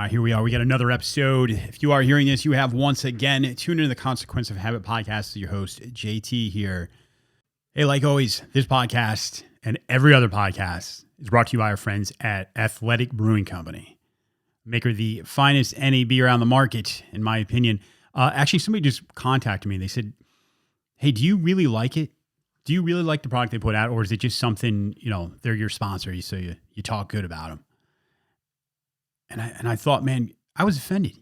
Here we are. We got another episode. If you are hearing this, you have once again tuned into the Consequence of Habit podcast. Your host, JT here. Hey, like always, this podcast and every other podcast is brought to you by our friends at Athletic Brewing Company. Maker of the finest NA beer on the market, in my opinion. Actually, somebody just contacted me. They said, hey, do you really like it? Do you really like the product they put out? Or is it just something, they're your sponsor, so you talk good about them? And I thought, man, I was offended.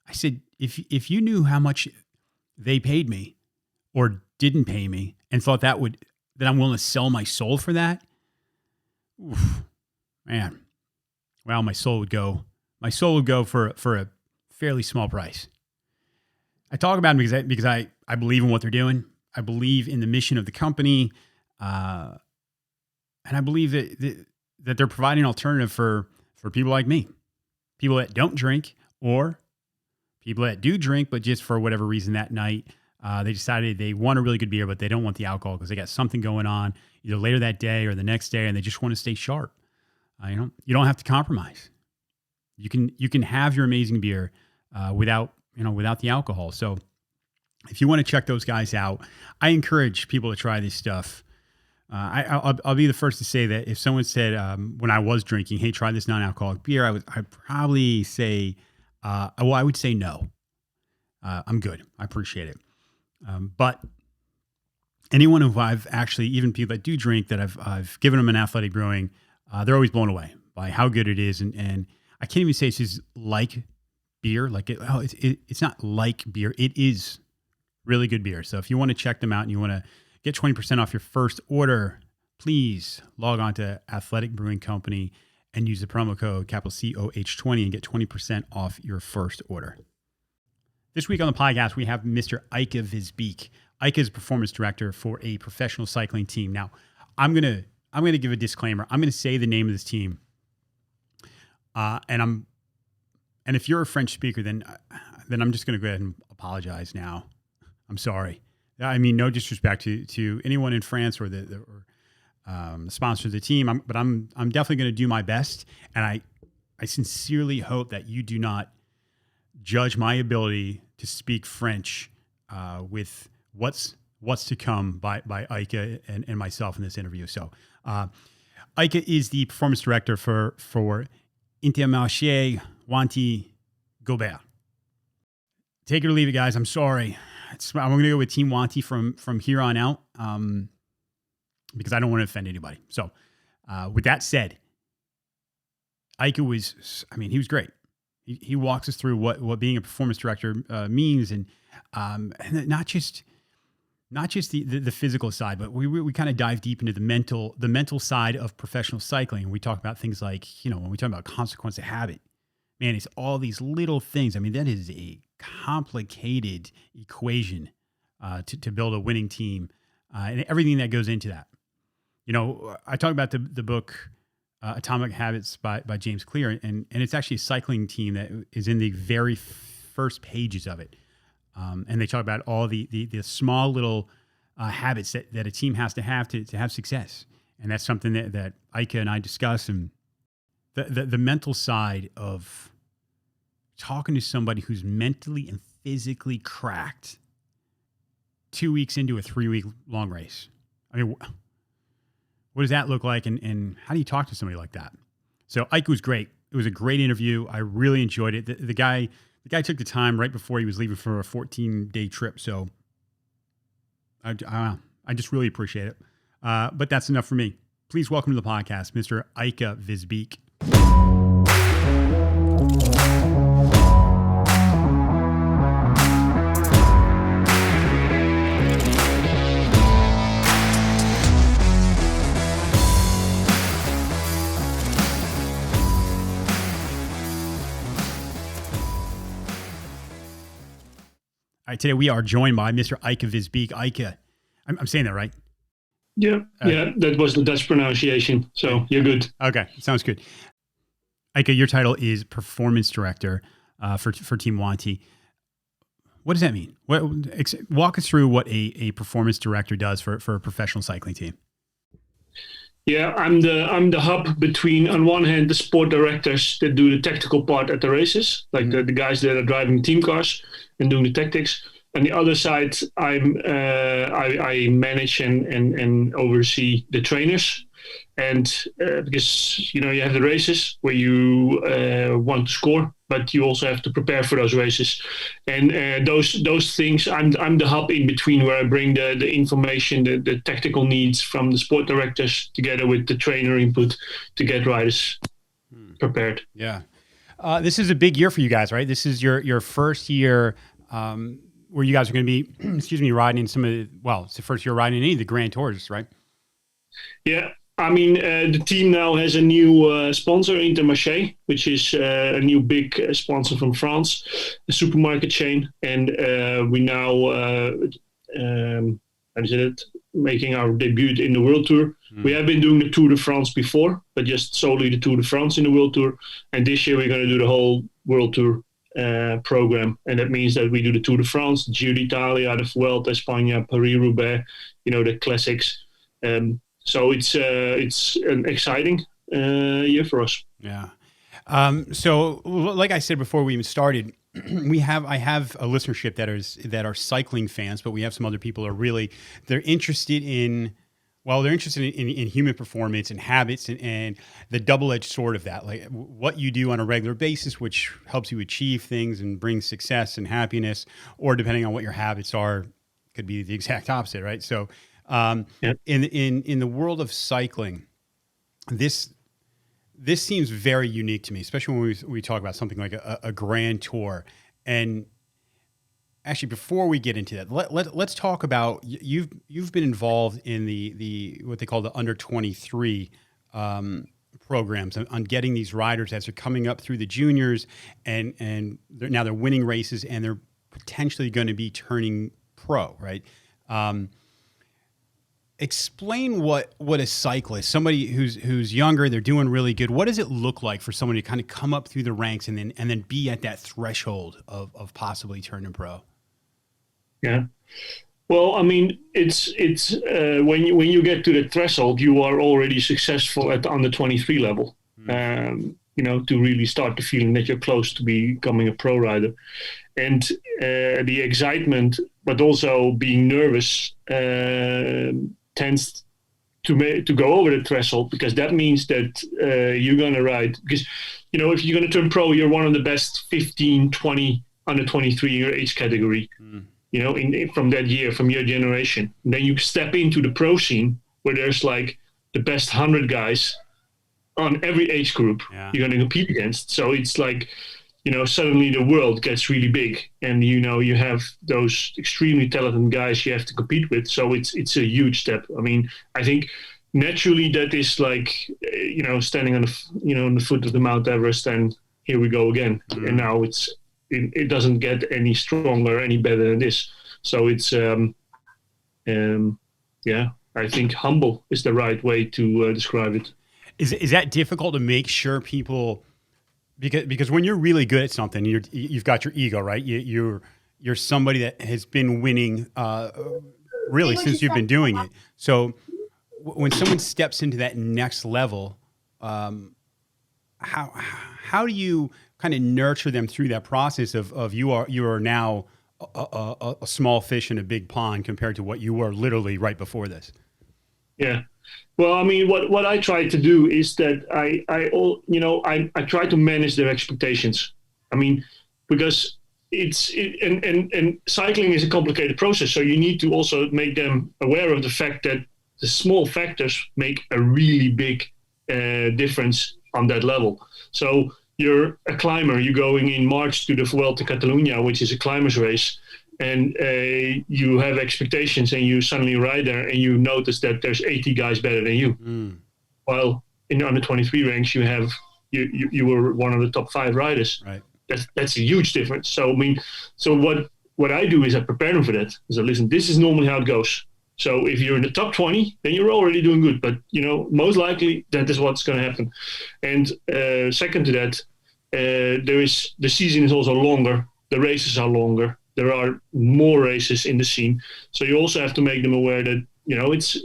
I said, if you knew how much they paid me or didn't pay me and thought that I'm willing to sell my soul for that, oof, man, well, my soul would go for a fairly small price. I talk about them because I believe in what they're doing. I believe in the mission of the company. And I believe that they're providing an alternative for people like me, people that don't drink or people that do drink, but just for whatever reason that night, they decided they want a really good beer, but they don't want the alcohol because they got something going on either later that day or the next day, and they just want to stay sharp. You don't have to compromise. You can have your amazing beer without the alcohol. So if you want to check those guys out, I encourage people to try this stuff. I'll be the first to say that if someone said when I was drinking, hey, try this non-alcoholic beer, I'd probably say, I would say no. I'm good. I appreciate it. But anyone who I've actually, even people that do drink, that I've given them an Athletic Brewing, they're always blown away by how good it is. And I can't even say it's just like beer. It's not like beer. It is really good beer. So if you want to check them out and you want to get 20% off your first order, please log on to Athletic Brewing Company and use the promo code capital COH20 and get 20% off your first order. This week on the podcast, we have Mr. Aike Visbeek. Aike is a performance director for a professional cycling team. Now, I'm gonna give a disclaimer. I'm gonna say the name of this team, and if you're a French speaker, then I'm just gonna go ahead and apologize now. I'm sorry. I mean, no disrespect to anyone in France or the sponsor of the team, but I'm definitely going to do my best, and I sincerely hope that you do not judge my ability to speak French with what's to come by Aike and myself in this interview. So, Aike is the performance director for Intermarché Wanty Gobert. Take it or leave it, guys. I'm sorry. I'm going to go with Team Wanty from here on out because I don't want to offend anybody. So with that said, Aike he was great. He walks us through what being a performance director means, and not just the physical side, but we kind of dive deep into the mental side of professional cycling. And we talk about things like, when we talk about consequence of habit, man, it's all these little things. I mean, that is a complicated equation to build a winning team and everything that goes into that. I talk about the book Atomic Habits by James Clear, and it's actually a cycling team that is in the very first pages of it. And they talk about all the small little habits that a team has to have success. And that's something that Aike and I discuss, and the mental side of talking to somebody who's mentally and physically cracked 2 weeks into a 3-week long race. I mean, what does that look like? And how do you talk to somebody like that? So Aike was great. It was a great interview. I really enjoyed it. The guy took the time right before he was leaving for a 14-day trip. So I just really appreciate it. But that's enough for me. Please welcome to the podcast, Mr. Aike Visbeek. All right, today we are joined by Mr. Aike Visbeek. Aike, I'm saying that right? Yeah, that was the Dutch pronunciation, so you're good. Okay, sounds good. Aike, your title is Performance Director for Team Wanty. What does that mean? Walk us through what a performance director does for a professional cycling team. Yeah, I'm the hub between, on one hand, the sport directors that do the tactical part at the races, like the guys that are driving team cars and doing the tactics. On the other side, I manage and oversee the trainers, and because you have the races where you want to score, but you also have to prepare for those races, and those things. I'm the hub in between where I bring the information, the tactical needs from the sport directors together with the trainer input to get riders prepared. Yeah. This is a big year for you guys, right? This is your first year where you guys are going to be, excuse me, riding in some of the, well, it's the first year riding any of the Grand Tours, right? Yeah. I mean, the team now has a new sponsor, Intermarché, which is a new big sponsor from France, a supermarket chain. And we now, how is it, making our debut in the World Tour. We have been doing the Tour de France before, but just solely the Tour de France in the World Tour. And this year we're going to do the whole World Tour program. And that means that we do the Tour de France, Giro d'Italia, the Vuelta, España, Paris-Roubaix, the classics. So it's an exciting year for us. Yeah. So like I said before we even started, I have a listenership that are cycling fans, but we have some other people who are they're interested in human performance and habits and the double-edged sword of that, like what you do on a regular basis, which helps you achieve things and brings success and happiness, or depending on what your habits are, could be the exact opposite, right? So in the world of cycling, this seems very unique to me, especially when we talk about something like a Grand Tour. And actually, before we get into that, let's talk about you've been involved in the what they call the under 23 programs on getting these riders as they're coming up through the juniors, and they're winning races and they're potentially going to be turning pro, right? Explain what a cyclist, somebody who's younger, they're doing really good. What does it look like for someone to kind of come up through the ranks and then be at that threshold of possibly turning pro? Yeah. Well, I mean, it's when you get to the threshold, you are already successful at the under 23 level. To really start the feeling that you're close to becoming a pro rider, and the excitement, but also being nervous, tends to go over the threshold, because that means that you're going to ride. Because if you're going to turn pro, you're one of the best 15, 20 under 23 in your age category. From that year, from your generation. And then you step into the pro scene where there's like the best 100 guys on every age group you're going to compete against. So it's like, suddenly the world gets really big, and you have those extremely talented guys you have to compete with. So it's a huge step. I mean, I think naturally that is like, standing on the foot of the Mount Everest, and here we go again. And now it doesn't get any stronger, any better than this. So it's, I think humble is the right way to describe it. Is that difficult to make sure people, because when you're really good at something, you've got your ego, right? You're somebody that has been winning really since you've been doing it. So when someone steps into that next level, how do you kind of nurture them through that process of you are now a small fish in a big pond compared to what you were literally right before this? Yeah. Well, I mean, what I try to do is that I try to manage their expectations. I mean, because and cycling is a complicated process. So you need to also make them aware of the fact that the small factors make a really big difference on that level. So you're a climber, you're going in March to the Vuelta Catalunya, which is a climber's race, and you have expectations, and you suddenly ride there and you notice that there's 80 guys better than you. While in the under 23 ranks, you were one of the top 5 riders. Right. That's a huge difference. So I mean, what I do is I prepare them for that. So listen, this is normally how it goes. So if you're in the top 20, then you're already doing good. But most likely that is what's going to happen. And second to that, the season is also longer. The races are longer. There are more races in the scene. So you also have to make them aware that it's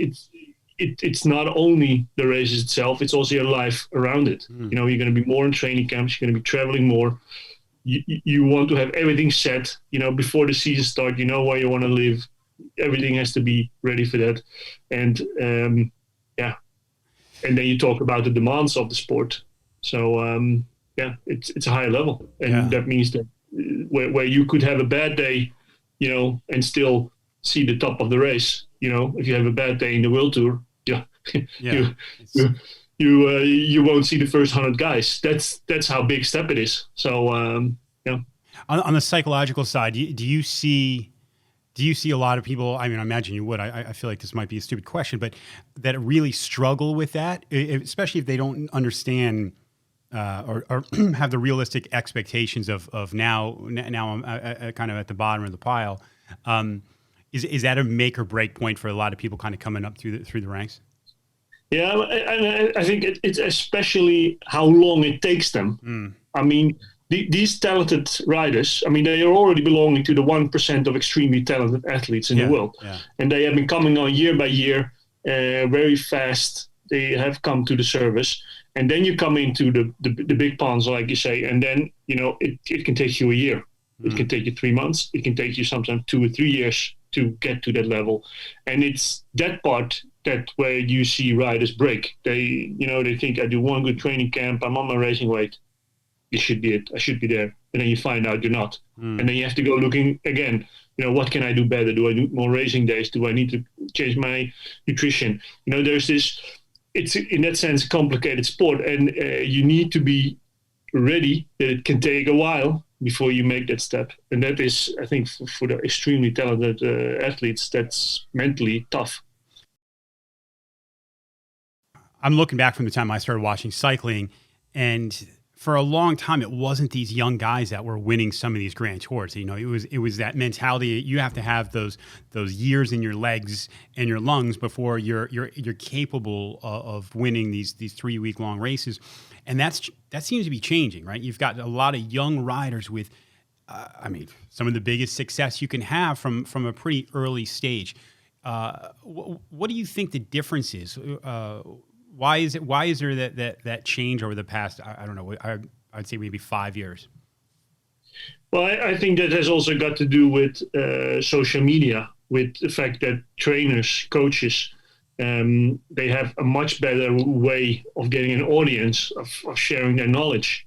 it's not only the races itself, it's also your life around it. You know, you're going to be more in training camps, you're going to be traveling more. You want to have everything set, you know, before the season starts. You know where you want to live. Everything has to be ready for that. And yeah, and then you talk about the demands of the sport. So yeah, it's a higher level, and that means that where you could have a bad day, you know, and still see the top of the race. You know, if you have a bad day in the World Tour, you won't see the first 100 guys. That's how big step it is. So yeah. On the psychological side, do you see a lot of people? I mean, I imagine you would. I feel like this might be a stupid question, but that really struggle with that, especially if they don't understand or have the realistic expectations of now I'm kind of at the bottom of the pile. Is that a make or break point for a lot of people kind of coming up through the ranks? Yeah, and I think it's especially how long it takes them. I mean, these talented riders, I mean, they are already belonging to the 1% of extremely talented athletes in the world. Yeah. And they have been coming on year by year, very fast. They have come to the service. And then you come into the big ponds, like you say, and then, you know, it can take you a year. It can take you 3 months. It can take you sometimes 2 or 3 years to get to that level. And it's that part that where you see riders break. They think, I do one good training camp, I'm on my racing weight. It should be it. I should be there. And then you find out you're not. And then you have to go looking again. You know, what can I do better? Do I do more racing days? Do I need to change my nutrition? You know, there's this, it's in that sense a complicated sport, and you need to be ready that it can take a while before you make that step. And that is, I think, for the extremely talented athletes, that's mentally tough. I'm looking back from the time I started watching cycling, and for a long time, it wasn't these young guys that were winning some of these Grand Tours. You know, it was that mentality. You have to have those years in your legs and your lungs before you're capable of winning these 3 week long races, and that seems to be changing, right? You've got a lot of young riders with, I mean, some of the biggest success you can have from a pretty early stage. What do you think the difference is? Why is there that change over the past, I don't know, I'd say maybe 5 years? Well, I think that has also got to do with social media, with the fact that trainers, coaches, they have a much better way of getting an audience, of sharing their knowledge.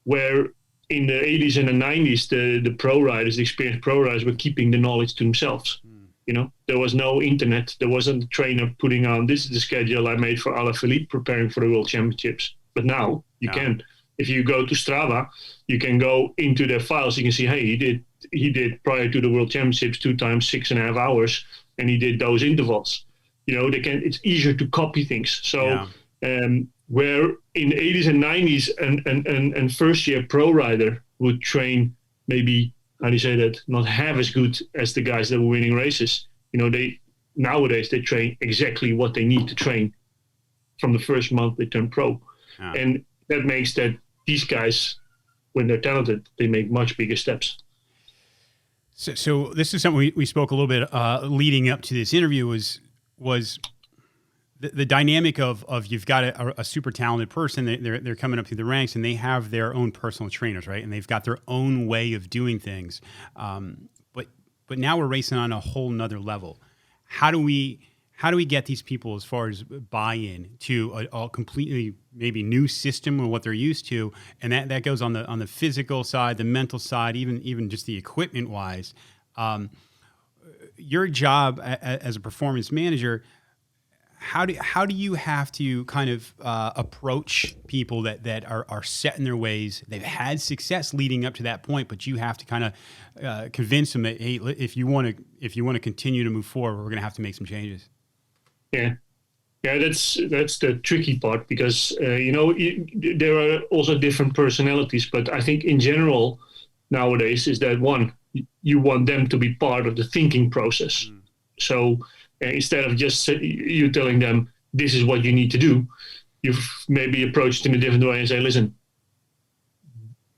Where in the 80s and the 90s, the pro riders, the experienced pro riders, were keeping the knowledge to themselves. You know, there was no internet. There wasn't a trainer putting on, this is the schedule I made for Alaphilippe preparing for the World Championships. But now you can. If you go to Strava, you can go into their files. You can see, hey, he did prior to the World Championships 2 times 6.5 hours, and he did those intervals. You know, it's easier to copy things. So where in the 80s and 90s, and first year pro rider would train maybe, how do you say that, not half as good as the guys that were winning races. You know, nowadays they train exactly what they need to train from the first month they turn pro. And that makes that these guys, when they're talented, they make much bigger steps. So this is something we spoke a little bit leading up to this interview was the dynamic of you've got a super talented person, they're coming up through the ranks, and they have their own personal trainers, right? And they've got their own way of doing things. But now we're racing on a whole nother level. How do we get these people as far as buy-in to a completely maybe new system of what they're used to? And that goes on the physical side, the mental side, even just the equipment wise. Your job as a performance manager, how do you have to kind of approach people that are set in their ways? They've had success leading up to that point, but you have to kind of convince them that, hey, if you want to continue to move forward, we're going to have to make some changes. Yeah, that's the tricky part, because there are also different personalities. But I think in general nowadays is that, one, you want them to be part of the thinking process. So instead of just you telling them this is what you need to do, you've maybe approached in a different way and say, listen,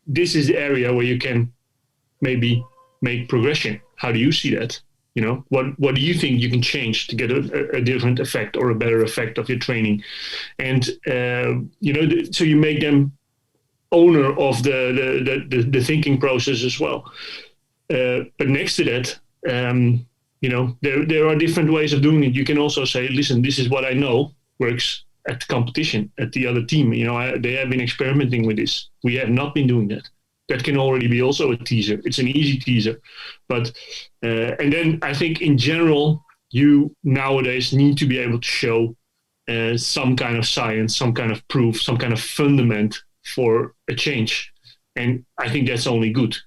this is the area where you can maybe make progression. How do you see that? What do you think you can change to get a different effect or a better effect of your training? And so you make them owner of the thinking process as well. But next to that, there are different ways of doing it. You can also say, listen, this is what I know works at the competition, at the other team. They have been experimenting with this. We have not been doing that. That can already be also a teaser. It's an easy teaser. But and then I think in general, you nowadays need to be able to show some kind of science, some kind of proof, some kind of fundament for a change. And I think that's only good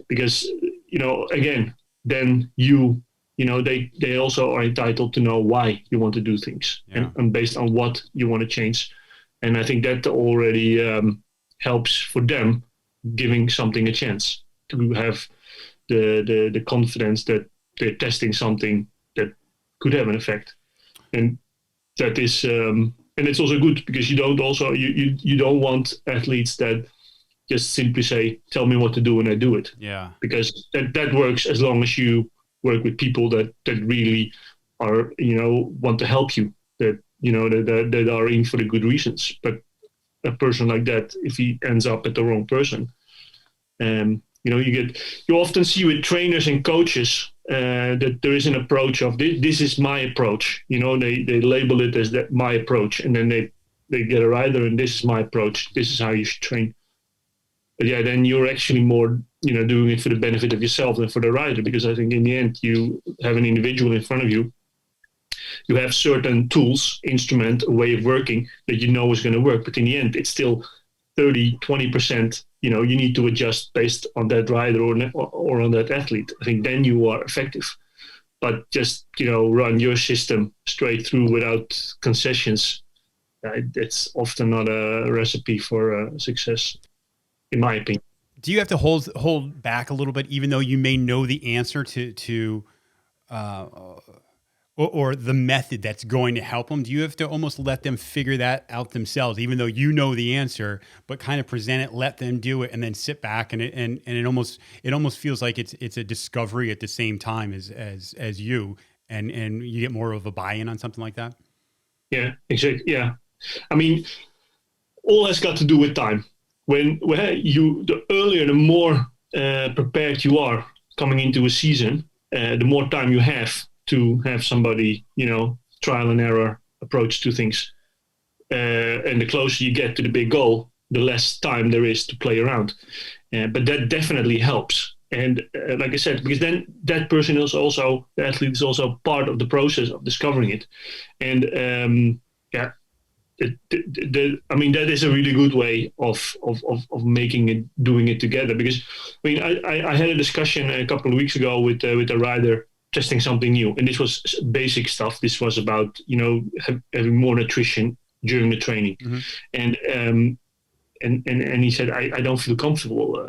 because, again, then they also are entitled to know why you want to do things and based on what you want to change. And I think that already helps for them, giving something a chance to have the confidence that they're testing something that could have an effect. And that is, and it's also good because you don't want athletes that just simply say, tell me what to do and I do it. Yeah. Because that works as long as you work with people that really are, want to help you, that are in for the good reasons. But a person like that, if he ends up at the wrong person, you often see with trainers and coaches that there is an approach of this is my approach. They label it as my approach, and then they get a rider and this is my approach. This is how you should train. But yeah, then you're actually more, doing it for the benefit of yourself than for the rider, because I think in the end you have an individual in front of you. You have certain tools, instrument, a way of working that is going to work. But in the end, it's still 30, 20%, you need to adjust based on that rider or on that athlete. I think then you are effective. But just, run your system straight through without concessions, it's often not a recipe for success, in my opinion. Do you have to hold back a little bit, even though you may know the answer to or the method that's going to help them? Do you have to almost let them figure that out themselves, even though you know the answer, but kind of present it, let them do it, and then sit back and it almost feels like it's a discovery at the same time as you, and you get more of a buy-in on something like that? Yeah, exactly. Yeah. I mean, all has got to do with time. The earlier, the more prepared you are coming into a season, the more time you have to have somebody, trial and error approach to things. And the closer you get to the big goal, the less time there is to play around. But that definitely helps. And like I said, because then that person is also, the athlete is also part of the process of discovering it. And that is a really good way of making it, doing it together. Because I had a discussion a couple of weeks ago with a rider testing something new, and this was basic stuff. This was about having more nutrition during the training, and he said I don't feel comfortable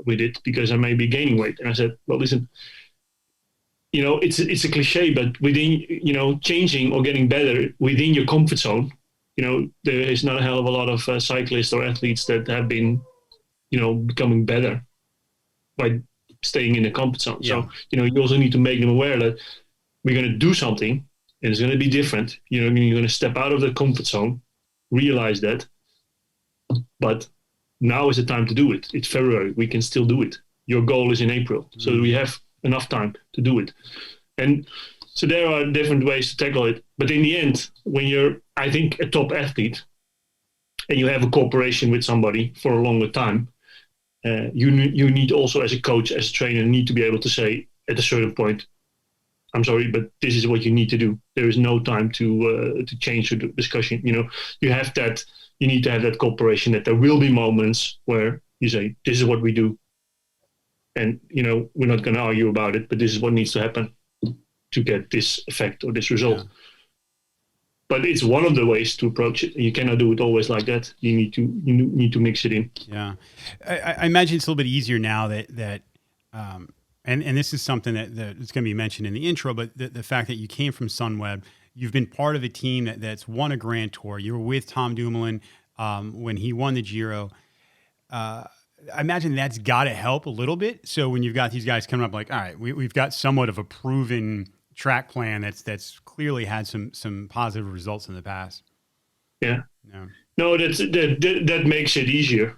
with it because I may be gaining weight. And I said, well, listen, it's a cliche, but within changing or getting better within your comfort zone. There is not a hell of a lot of cyclists or athletes that have been, becoming better by staying in the comfort zone. Yeah. So, you also need to make them aware that we're going to do something and it's going to be different. You're going to step out of the comfort zone, realize that, but now is the time to do it. It's February. We can still do it. Your goal is in April. So we have enough time to do it. And so there are different ways to tackle it. But in the end, when you're, I think, a top athlete and you have a cooperation with somebody for a longer time, you need also, as a coach, as a trainer, need to be able to say at a certain point, I'm sorry, but this is what you need to do. There is no time to change the discussion. You have that. You need to have that cooperation. That there will be moments where you say, "This is what we do," and we're not going to argue about it. But this is what needs to happen to get this effect or this result. Yeah. But it's one of the ways to approach it. You cannot do it always like that. You need to mix it in. Yeah, I imagine it's a little bit easier now that and this is something that it's going to be mentioned in the intro. But the fact that you came from Sunweb, you've been part of a team that's won a Grand Tour. You were with Tom Dumoulin when he won the Giro. I imagine that's got to help a little bit. So when you've got these guys coming up, like, all right, we've got somewhat of a proven track plan that's clearly had some positive results in the past. Yeah. No, No, that makes it easier.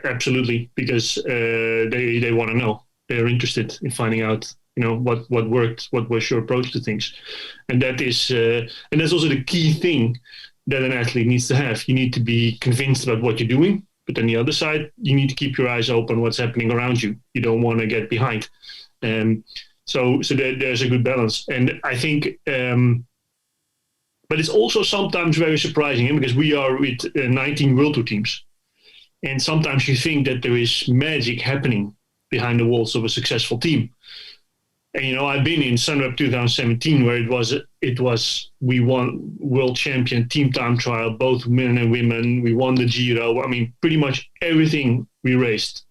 Absolutely, because they want to know. They're interested in finding out, what worked, what was your approach to things, and that's also the key thing that an athlete needs to have. You need to be convinced about what you're doing, but on the other side, you need to keep your eyes open what's happening around you. You don't want to get behind. So there's a good balance, and I think. But it's also sometimes very surprising because we are with 19 World Tour teams. And sometimes you think that there is magic happening behind the walls of a successful team. And, I've been in Sunweb 2017 where it was we won world champion team time trial, both men and women. We won the Giro. I mean, pretty much everything we raced,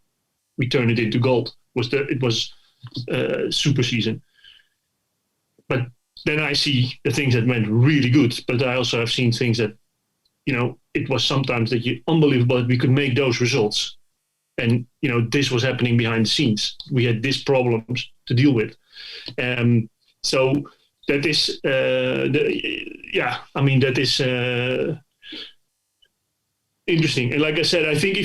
we turned it into gold. It was super season. But then I see the things that went really good, but I also have seen things that, it was sometimes that unbelievable that we could make those results. And, this was happening behind the scenes. We had these problems to deal with. So that is, that is interesting. And like I said, I think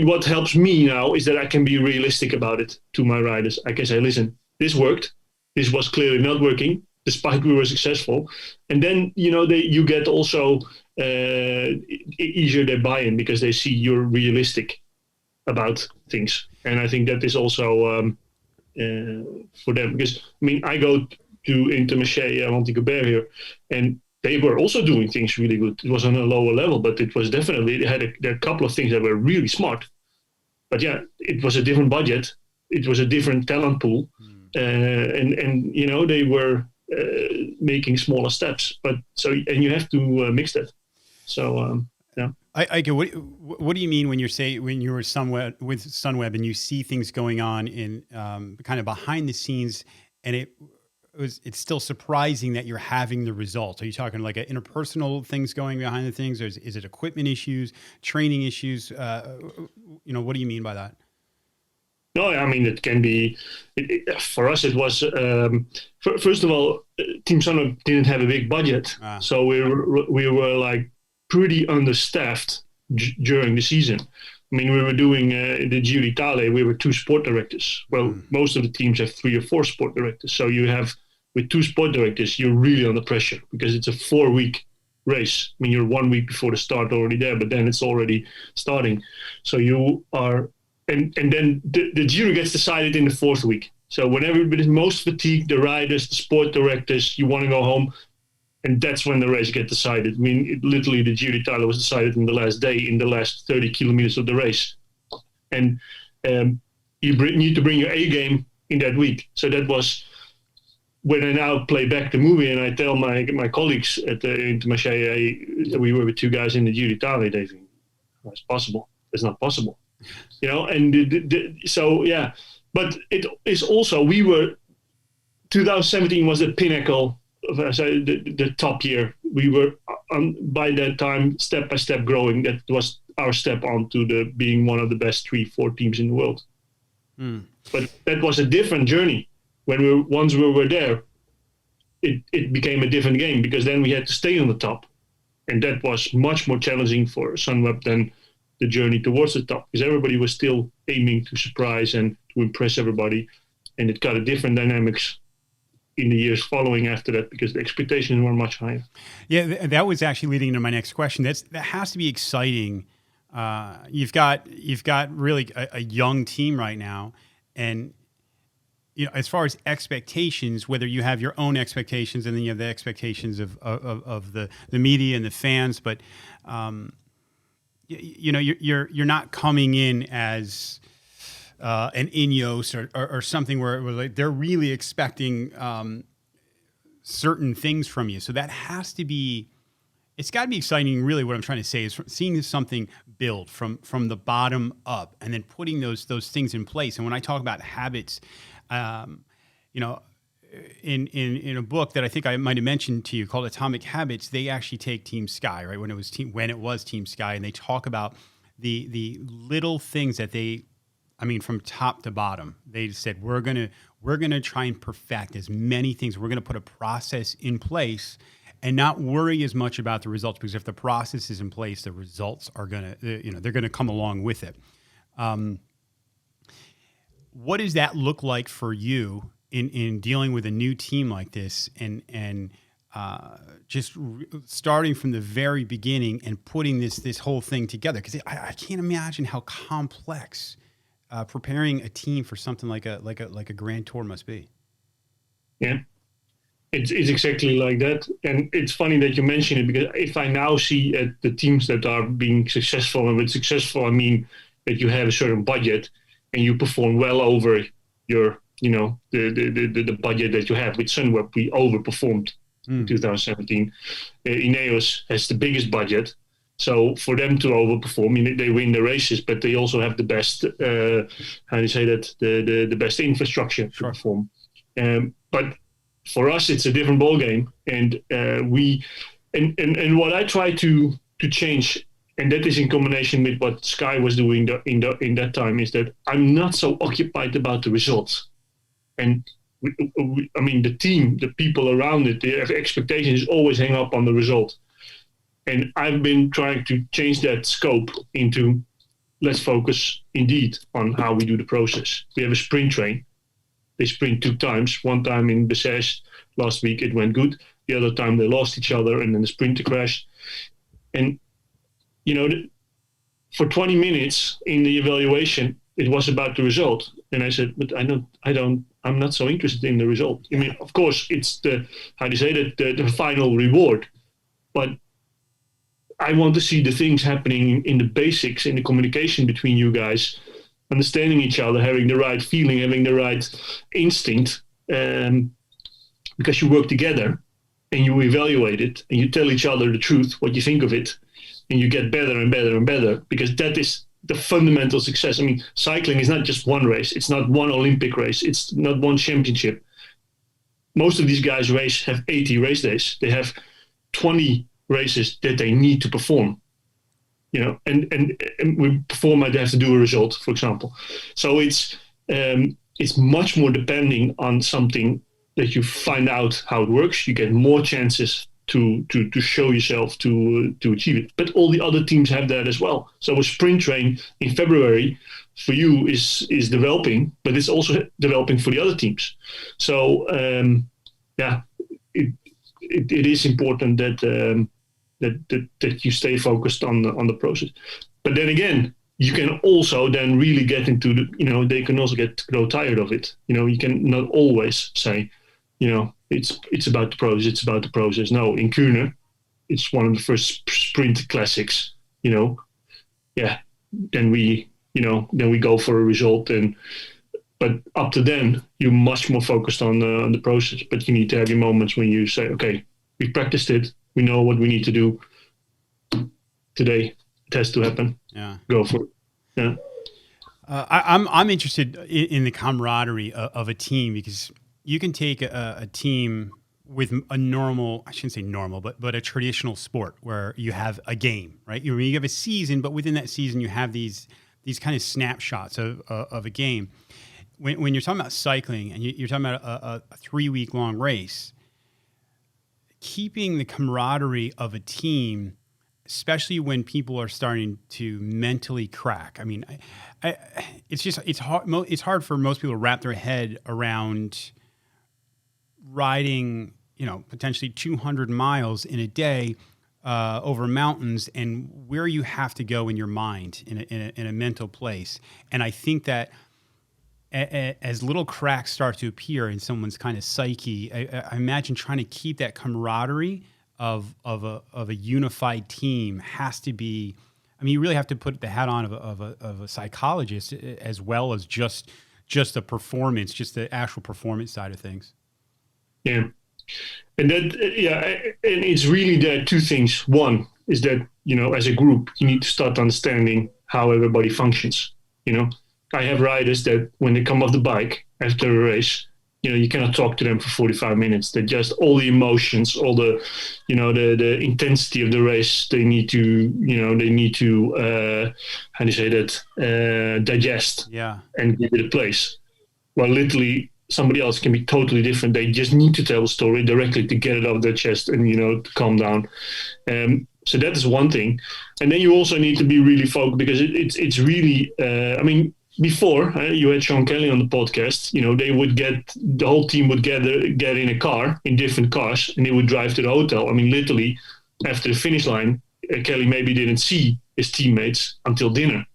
what helps me now is that I can be realistic about it to my riders. I can say, listen, this worked. This was clearly not working, despite we were successful. And then, you get also easier their buy-in because they see you're realistic about things. And I think that is also for them. Because, I go to Intermarché Montigobert here, and they were also doing things really good. It was on a lower level, but it was definitely, there are a couple of things that were really smart. But yeah, it was a different budget. It was a different talent pool. And they were making smaller steps, and you have to mix that. So yeah. Aike, what do you mean when you were with Sunweb and you see things going on in kind of behind the scenes, and it's still surprising that you're having the results? Are you talking like interpersonal things going behind the things, or is it equipment issues, training issues? What do you mean by that? No, it can be. For us, it was first of all, Team Sunweb didn't have a big budget, so we were like pretty understaffed during the season. We were doing the Giro d'Italia. We were 2 sport directors. Well, most of the teams have 3 or 4 sport directors. So you have with 2 sport directors, you're really under pressure because it's a 4-week race. You're 1 week before the start already there, but then it's already starting. So you are. And then the Giro gets decided in the 4th week. So when everybody's most fatigued, the riders, the sport directors, you want to go home. And that's when the race gets decided. Literally the Giro d'Italia was decided in the last day, in the last 30 kilometers of the race. And you need to bring your A game in that week. So that was when I now play back the movie and I tell my colleagues at the Intermarché, we were with 2 guys in the Giro d'Italia, they think, that's possible. It's not possible. So yeah, but it is also, 2017 was the pinnacle of the top year. We were by that time step by step growing. That was our step onto being one of the best 3-4 teams in the world. But that was a different journey. Once we were there, it became a different game because then we had to stay on the top, and that was much more challenging for Sunweb than the journey towards the top, because everybody was still aiming to surprise and to impress everybody, and it got a different dynamics in the years following after that because the expectations were much higher. Yeah, that was actually leading into my next question. That has to be exciting. You've got really a young team right now, and as far as expectations, whether you have your own expectations and then you have the expectations of the media and the fans, but you're not coming in as an Ineos or something where like they're really expecting certain things from you. So that has to be, it's got to be exciting. Really, what I'm trying to say is seeing something build from the bottom up and then putting those things in place. And when I talk about habits, in a book that I think I might have mentioned to you called Atomic Habits, they actually take Team Sky, right? When it was Team Sky, and they talk about the little things that they I mean, from top to bottom, they said, we're going to try and perfect as many things. We're going to put a process in place and not worry as much about the results, because if the process is in place, the results are going to, they're going to come along with it. What does that look like for you in dealing with a new team like this, and starting from the very beginning and putting this whole thing together? Because I can't imagine how complex preparing a team for something like a Grand Tour must be. Yeah, it's exactly like that. And it's funny that you mention it, because if I now see at the teams that are being successful, and with successful I mean that you have a certain budget and you perform well over your, the budget that you have. With Sunweb, we overperformed in 2017. Ineos has the biggest budget. So for them to overperform, they win the races, but they also have the best, the best infrastructure to perform. But for us, it's a different ballgame. And what I try to change, and that is in combination with what Sky was doing in that time, is that I'm not so occupied about the results. And the team, the people around it, their expectations always hang up on the result. And I've been trying to change that scope into, let's focus indeed on how we do the process. We have a sprint train. They sprint 2 times. One time in Bessèges last week, it went good. The other time they lost each other, and then the sprinter crashed. And for 20 minutes in the evaluation, it was about the result. And I said, but I'm not so interested in the result. I mean, of course, it's the final reward. But I want to see the things happening in the basics, in the communication between you guys, understanding each other, having the right feeling, having the right instinct, because you work together and you evaluate it and you tell each other the truth, what you think of it, and you get better and better and better, because that is the fundamental success. I mean, cycling is not just one race. It's not one Olympic race. It's not one championship. Most of these guys have 80 race days. They have 20 races that they need to perform, and we perform, they have to do a result, for example. So it's much more depending on something that you find out how it works. You get more chances to show yourself to achieve it. But all the other teams have that as well. So a sprint train in February for you is developing, but it's also developing for the other teams. So it is important that you stay focused on the process. But then again, you can also then really get into they can also grow tired of it. You can not always say, it's about the process. It's about the process. No, in Kuurne, it's one of the first sprint classics. Then we go for a result. But up to then, you're much more focused on the process. But you need to have your moments when you say, okay, we practiced it. We know what we need to do today. It has to happen. Yeah, go for it. Yeah. I'm interested in the camaraderie of a team, because you can take a team with a normal, I shouldn't say normal, but a traditional sport where you have a game, right? You have a season, but within that season you have these kind of snapshots of a game. When you're talking about cycling and you're talking about a 3-week long race, keeping the camaraderie of a team, especially when people are starting to mentally crack. I mean, it's hard for most people to wrap their head around riding, potentially 200 miles in a day over mountains, and where you have to go in your mind in a mental place. And I think that as little cracks start to appear in someone's kind of psyche, I imagine trying to keep that camaraderie of a unified team has to be. I mean, you really have to put the hat on of a psychologist, as well as just the performance, just the actual performance side of things. Yeah, and and it's really there 2 things. One is that as a group, you need to start understanding how everybody functions. I have riders that when they come off the bike after a race, you cannot talk to them for 45 minutes. They just all the emotions, all the, the intensity of the race. They need to, how do you say that, digest and give it a place. Well, literally somebody else can be totally different. They just need to tell a story directly to get it off their chest and, to calm down. So that is one thing. And then you also need to be really focused, because it's really, before you had Sean Kelly on the podcast, they would the whole team would get in a car, in different cars, and they would drive to the hotel. I mean, literally after the finish line, Kelly maybe didn't see his teammates until dinner.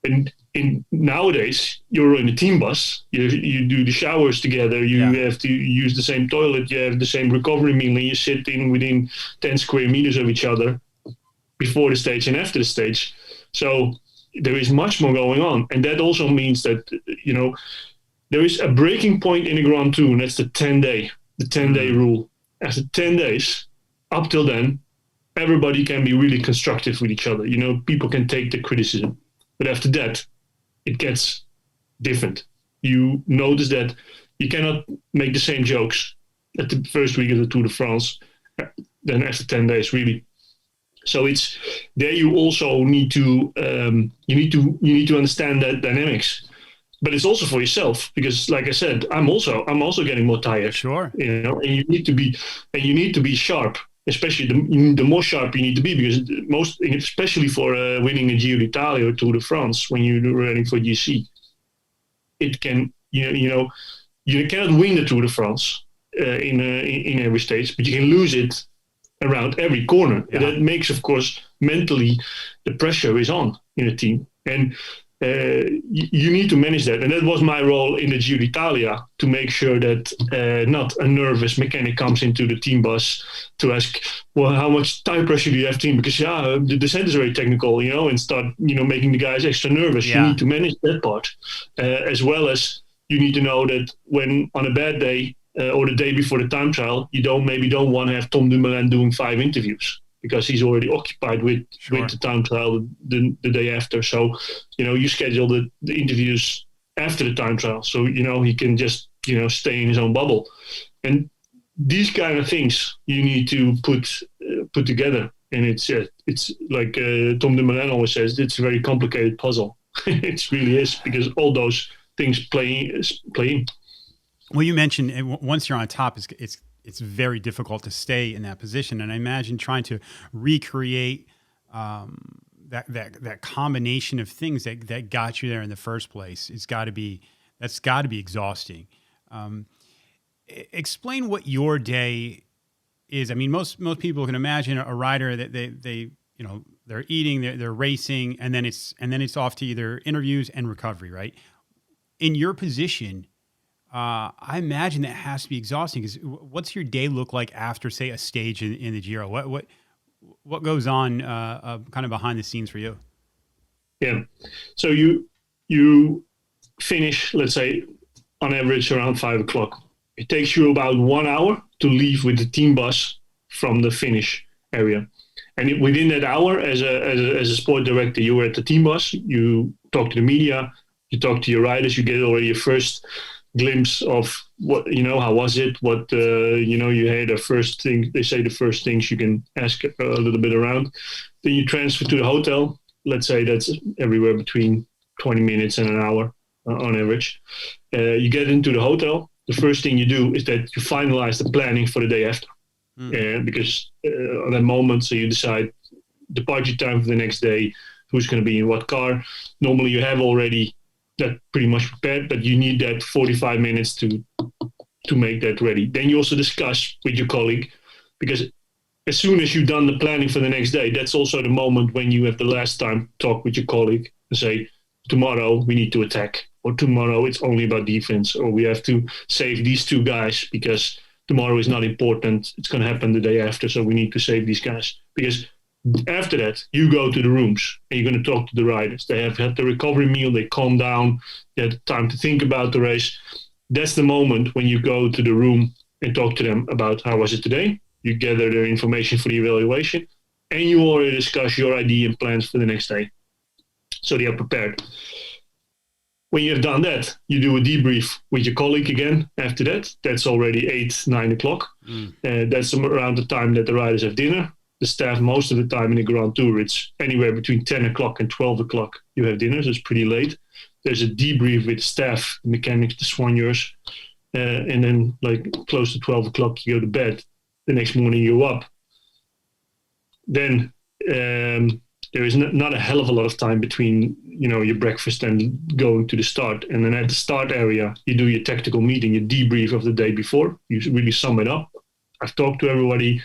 And nowadays, you're in a team bus. You do the showers together. You have to use the same toilet. You have the same recovery meal, and you sit in within 10 square meters of each other before the stage and after the stage. So there is much more going on, and that also means that there is a breaking point in the Grand Tour, and that's the 10-day rule. After 10 days, up till then, everybody can be really constructive with each other. People can take the criticism. But after that, it gets different. You notice that you cannot make the same jokes at the first week of the Tour de France than after 10 days, really. So it's there. You also need to you need to understand that dynamics, but it's also for yourself, because, like I said, I'm also getting more tired. Sure. And you need to be sharp. Especially the more sharp you need to be, because especially for winning a Giro d'Italia or Tour de France, when you're running for GC, it can you cannot win the Tour de France in every stage, but you can lose it around every corner. Yeah. That makes, of course, mentally the pressure is on in a team, and you need to manage that. And that was my role in the Giro d'Italia, to make sure that not a nervous mechanic comes into the team bus to ask, well, how much time pressure do you have, team? Because the descent is very technical, and start making the guys extra nervous. You need to manage that part, as well as you need to know that when on a bad day or the day before the time trial, you don't want to have Tom Dumoulin doing 5 interviews, because he's already occupied with the time trial the day after. So, you schedule the interviews after the time trial, so, he can just, stay in his own bubble. And these kind of things you need to put together. And it's like Tom Dumoulin always says, it's a very complicated puzzle. It really is, because all those things play in. Well, you mentioned once you're on top, it's very difficult to stay in that position. And I imagine trying to recreate that combination of things that got you there in the first place, that's got to be exhausting. Explain what your day is. I mean, most people can imagine a rider that they they're eating, they're racing, and then it's off to either interviews and recovery, right? In your position, I imagine that has to be exhausting, because what's your day look like after, say, a stage in the Giro? What goes on kind of behind the scenes for you? Yeah. So you finish, let's say, on average around 5 o'clock. It takes you about 1 hour to leave with the team bus from the finish area. And within that hour, as a sport director, you were at the team bus, you talk to the media, you talk to your riders, you get already your first glimpse of what, how was it, what, you hear the first thing, they say the first things you can ask a little bit around. Then you transfer to the hotel. Let's say that's everywhere between 20 minutes and an hour on average. You get into the hotel. The first thing you do is that you finalize the planning for the day after. Because on that moment, so you decide departure time for the next day, who's going to be in what car. Normally you have already that pretty much prepared, but you need that 45 minutes to make that ready. Then you also discuss with your colleague, because as soon as you've done the planning for the next day, that's also the moment when you have the last time to talk with your colleague and say, tomorrow we need to attack, or tomorrow it's only about defense, or we have to save these 2 guys because tomorrow is not important. It's going to happen the day after, so we need to save these guys. Because after that, you go to the rooms and you're going to talk to the riders. They have had the recovery meal, they calm down, they had time to think about the race. That's the moment when you go to the room and talk to them about how was it today. You gather their information for the evaluation, and you already discuss your idea and plans for the next day. So they are prepared. when you have done that, you do a debrief with your colleague again after that. That's already 8, 9 o'clock. That's around the time that the riders have dinner. The staff, most of the time in the Grand Tour, it's anywhere between 10 o'clock and 12 o'clock you have dinner, so it's pretty late. There's a debrief with the staff, the mechanics, the soigneurs, and then like close to 12 o'clock you go to bed. The next morning you're up. Then there is not a hell of a lot of time between, your breakfast and going to the start. And then at the start area, you do your tactical meeting, your debrief of the day before. You really sum it up. I've talked to everybody.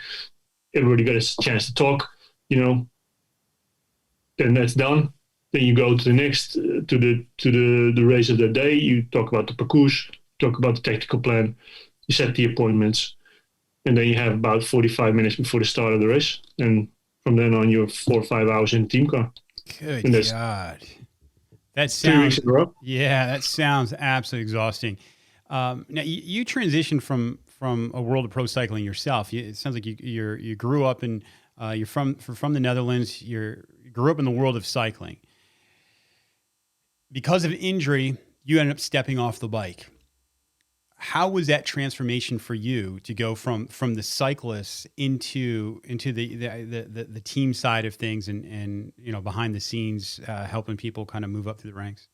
Everybody got a chance to talk, then that's done. Then you go to the next, to the race of the day. You talk about the parcours, talk about the tactical plan, you set the appointments, and then you have about 45 minutes before the start of the race. And from then on, you're 4 or 5 hours in the team car. Good God. That sounds, 3 weeks in a row. Yeah, that sounds absolutely exhausting. Now, you transitioned from a world of pro cycling yourself. It sounds like you grew up in, you're from the Netherlands. You grew up in the world of cycling. Because of injury, you ended up stepping off the bike. How was that transformation for you to go from the cyclist into the team side of things and behind the scenes, helping people kind of move up through the ranks?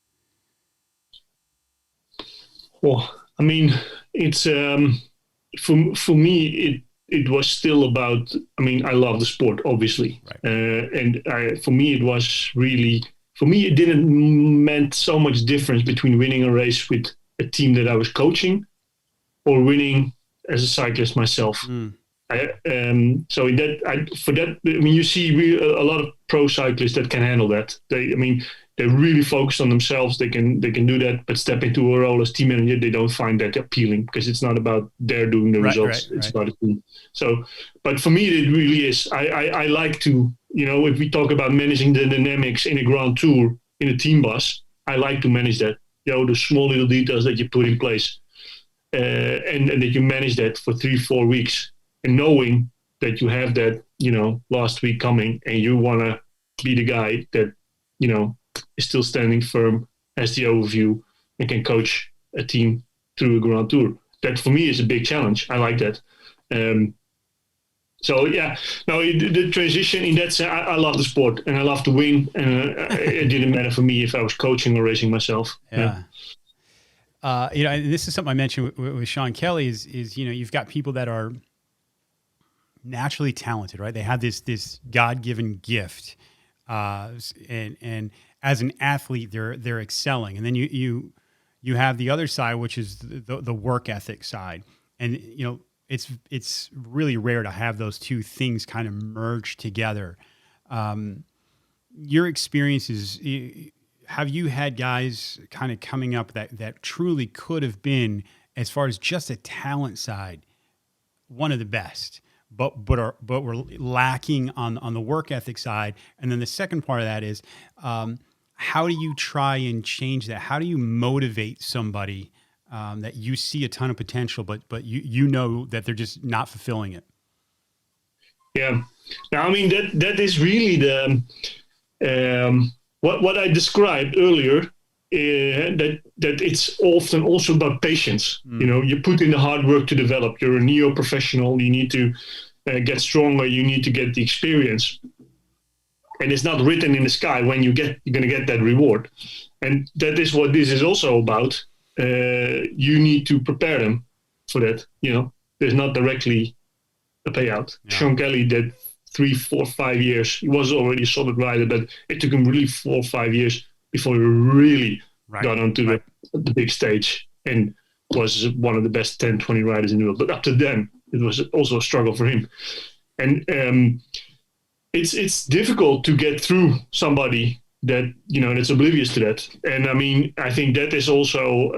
Well, I mean, it's for me it was still about. I mean, I love the sport, obviously, right. For me it didn't meant so much difference between winning a race with a team that I was coaching or winning as a cyclist myself. So in that, you see a lot of pro cyclists that can handle that. They're really focused on themselves. They can do that, but step into a role as team manager, they don't find that appealing because it's not about their doing the results. It's about a team. So, but for me, it really is. I like to, if we talk about managing the dynamics in a Grand Tour in a team bus, I like to manage that. The small little details that you put in place, and that you manage that for 3-4 weeks, and knowing that you have that, last week coming, and you want to be the guy that, is still standing firm, has the overview, and can coach a team through a Grand Tour. That for me is a big challenge. I like that. So yeah, no, the transition in that sense, I love the sport and I love to win, and it didn't matter for me if I was coaching or racing myself. Yeah. And this is something I mentioned with Sean Kelly is you've got people that are naturally talented, right? They have this God-given gift, and as an athlete, they're excelling, and then you have the other side, which is the work ethic side, and it's really rare to have those two things kind of merge together. Your experiences, have you had guys kind of coming up that truly could have been, as far as just a talent side, one of the best, but we're lacking on the work ethic side? And then the second part of that is, how do you try and change that? How do you motivate somebody that you see a ton of potential, but you know that they're just not fulfilling it? Yeah. Now, I mean, that is really the what I described earlier, that it's often also about patience. You put in the hard work to develop. You're a neo-professional. You need to get stronger. You need to get the experience. And it's not written in the sky when you're going to get that reward. And that is what this is also about. You need to prepare them for that. There's not directly a payout. Yeah. Sean Kelly did 3, 4, 5 years. He was already a solid rider, but it took him really 4 or 5 years before he really got onto the big stage and was one of the best 10, 20 riders in the world. But up to then, it was also a struggle for him. And it's difficult to get through somebody that, that's oblivious to that. And I mean, I think that is also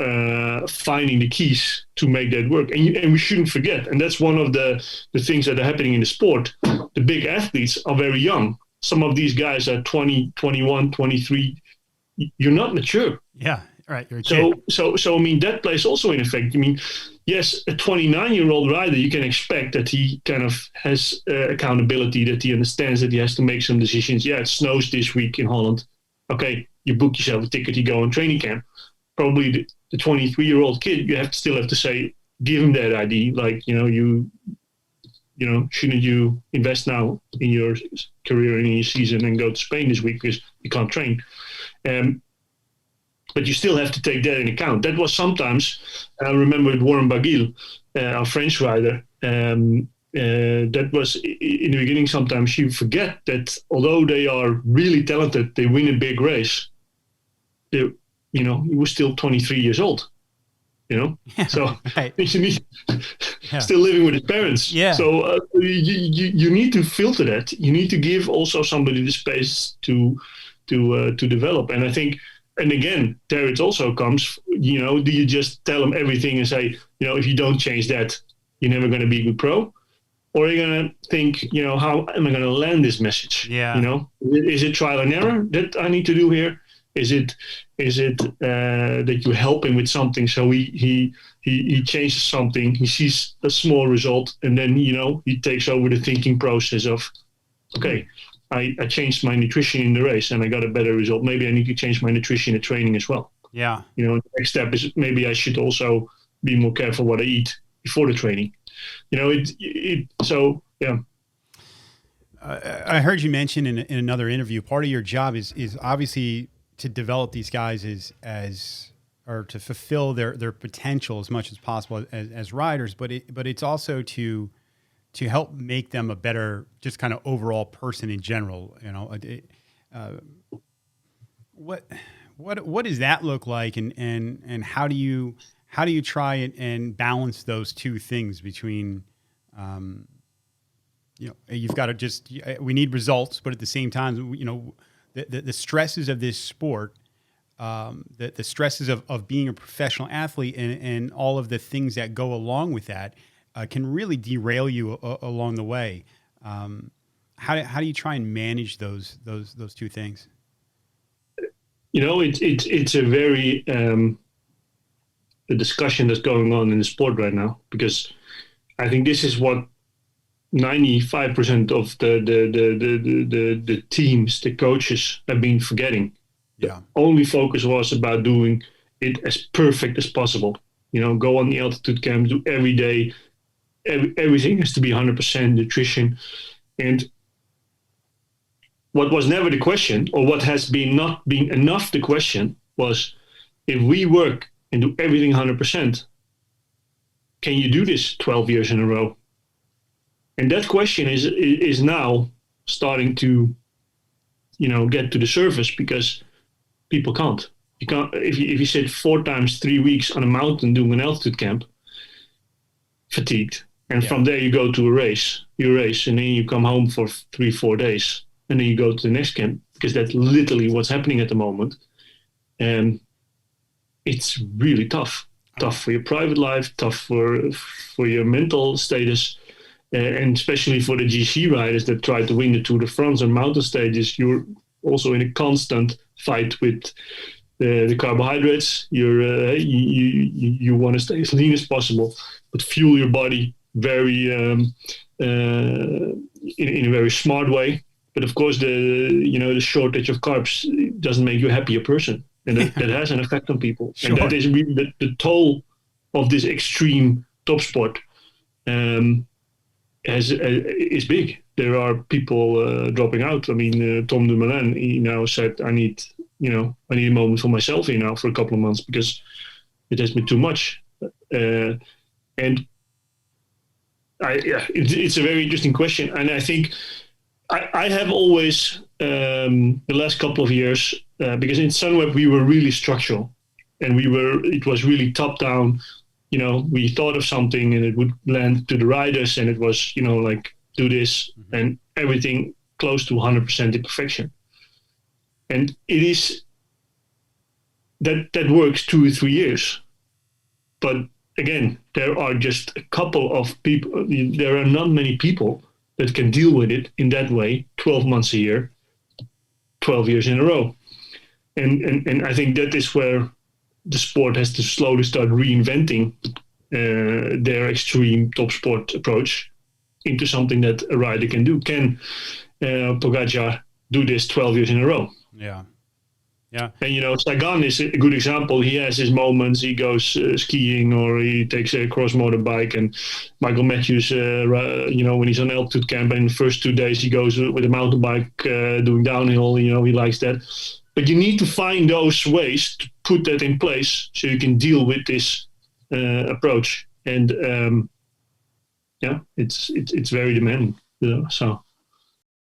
finding the keys to make that work. And we shouldn't forget, and that's one of the things that are happening in the sport. The big athletes are very young. Some of these guys are 20, 21, 23. You're not mature. Yeah, right. You're a kid. So I mean, that plays also in effect. I mean, yes, a 29-year-old rider, you can expect that he kind of has accountability, that he understands that he has to make some decisions. Yeah, it snows this week in Holland. Okay, you book yourself a ticket, you go on training camp. probably the 23-year-old kid, you still have to say, give him that ID. Like, shouldn't you invest now in your career and in your season and go to Spain this week because you can't train? But you still have to take that into account. That was sometimes, I remember with Warren Barguil, our French rider, that was in the beginning, sometimes you forget that although they are really talented, they win a big race, he was still 23 years old. So right. still living with his parents. Yeah. So you need to filter that. You need to give also somebody the space to develop. And I think, and again, there it also comes. Do you just tell them everything and say, if you don't change that, you're never going to be a good pro, or are you going to think, how am I going to land this message? Yeah. Is it trial and error that I need to do here? Is it that you help him with something so he changes something, he sees a small result, and then he takes over the thinking process of, okay, I changed my nutrition in the race and I got a better result. Maybe I need to change my nutrition in training as well. Yeah. The next step is maybe I should also be more careful what I eat before the training. So yeah. I heard you mention in another interview, part of your job is obviously to develop these guys or to fulfill their potential as much as possible as riders, but it's also to help make them a better, just kind of overall person in general. What does that look like, and how do you try and balance those two things between, you've got to we need results, but at the same time, the stresses of this sport, the stresses of being a professional athlete and all of the things that go along with that can really derail you along the way. How do you try and manage those two things? It's a very the discussion that's going on in the sport right now, because I think this is what 95% of the teams, the coaches have been forgetting. Yeah. The only focus was about doing it as perfect as possible. Go on the altitude camp, do every day. Everything has to be 100% nutrition. And what was never the question, or what has been not been enough the question, was if we work and do everything 100%, can you do this 12 years in a row? And that question is now starting to, get to the surface, because people can't. You can't if you sit 4 times 3 weeks on a mountain doing an altitude camp, fatigued, and from there you go to you race, and then you come home for 3-4 days, and then you go to the next camp, because that's literally what's happening at the moment. And it's really tough for your private life, tough for your mental status. And especially for the GC riders that try to win the Tour de France and mountain stages, you're also in a constant fight with the carbohydrates. You want to stay as lean as possible, but fuel your body very in a very smart way. But of course, the shortage of carbs doesn't make you a happier person, and that has an effect on people. Sure. And that is really the toll of this extreme top sport. Is big. There are people dropping out. I mean, Tom Dumoulin, he now said, I need a moment for myself here now for a couple of months, because it has been too much. And it's a very interesting question. And I think I have always, the last couple of years, because in Sunweb we were really structural, and it was really top down. We thought of something and it would land to the riders, and it was, like, do this, and everything close to 100% imperfection. And it is that works 2 or 3 years. But again, there are just a couple of people, there are not many people that can deal with it in that way, 12 months a year, 12 years in a row. And I think that is where the sport has to slowly start reinventing their extreme top sport approach into something that a rider can do. Can Pogacar do this 12 years in a row? Yeah. Yeah. And, Sagan is a good example. He has his moments. He goes skiing or he takes a cross motorbike. And Michael Matthews, when he's on altitude camp, and the first 2 days he goes with a mountain bike doing downhill. He likes that. But you need to find those ways to put that in place so you can deal with this approach. And it's very demanding. So.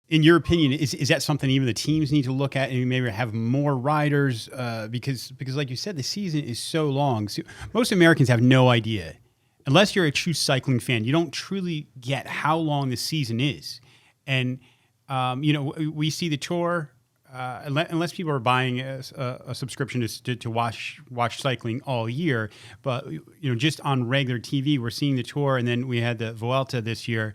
In your opinion, is that something even the teams need to look at and maybe have more riders? Because like you said, the season is so long. So most Americans have no idea. Unless you're a true cycling fan, you don't truly get how long the season is. And, we see the tour, unless people are buying a subscription to watch cycling all year. But, just on regular TV, we're seeing the tour. And then we had the Vuelta this year.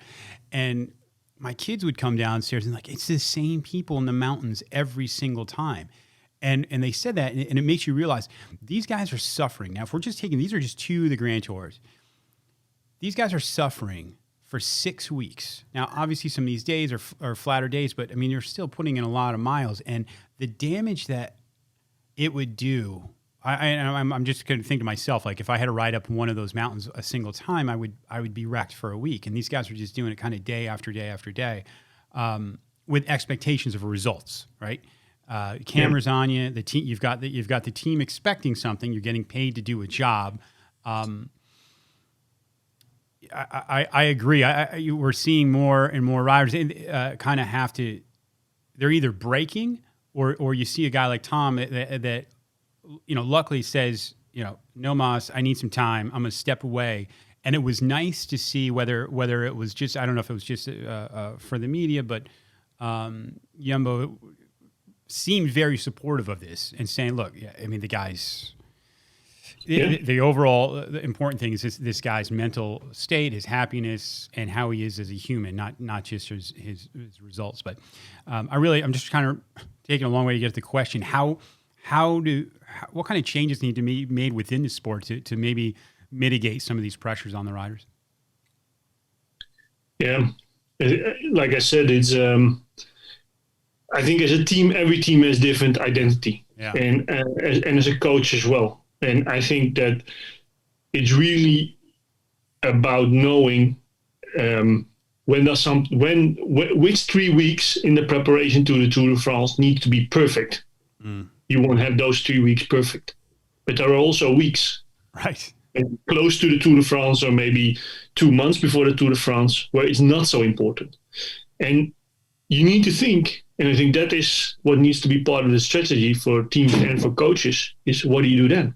And my kids would come downstairs and it's the same people in the mountains every single time. And they said that, and it makes you realize these guys are suffering. Now, if we're just taking, these are just 2 of the Grand Tours. These guys are suffering for 6 weeks. Now, obviously some of these days are flatter days, but you're still putting in a lot of miles, and the damage that it would do, I'm just going to think to myself, if I had to ride up one of those mountains a single time, I would be wrecked for a week. And these guys are just doing it kind of day after day after day, with expectations of results, right? Cameras on you. The team, you've got the team expecting something. You're getting paid to do a job. I agree. We're seeing more and more riders kind of have to. They're either breaking, or you see a guy like Tom that luckily says, no mas, I need some time. I'm going to step away. And it was nice to see whether it was just, I don't know if it was just for the media, but Jumbo seemed very supportive of this and saying, look, the guys, the overall important thing is this guy's mental state, his happiness, and how he is as a human, not just his results. But I'm just kind of taking a long way to get to the question, what kind of changes need to be made within the sport to maybe mitigate some of these pressures on the riders? Yeah, like I said, it's. I think as a team, every team has different identity, and as a coach as well. And I think that it's really about knowing which 3 weeks in the preparation to the Tour de France need to be perfect. You won't have those 3 weeks perfect, but there are also weeks, right, close to the Tour de France, or maybe 2 months before the Tour de France, where it's not so important. And you need to think, and I think that is what needs to be part of the strategy for teams and for coaches, is what do you do then?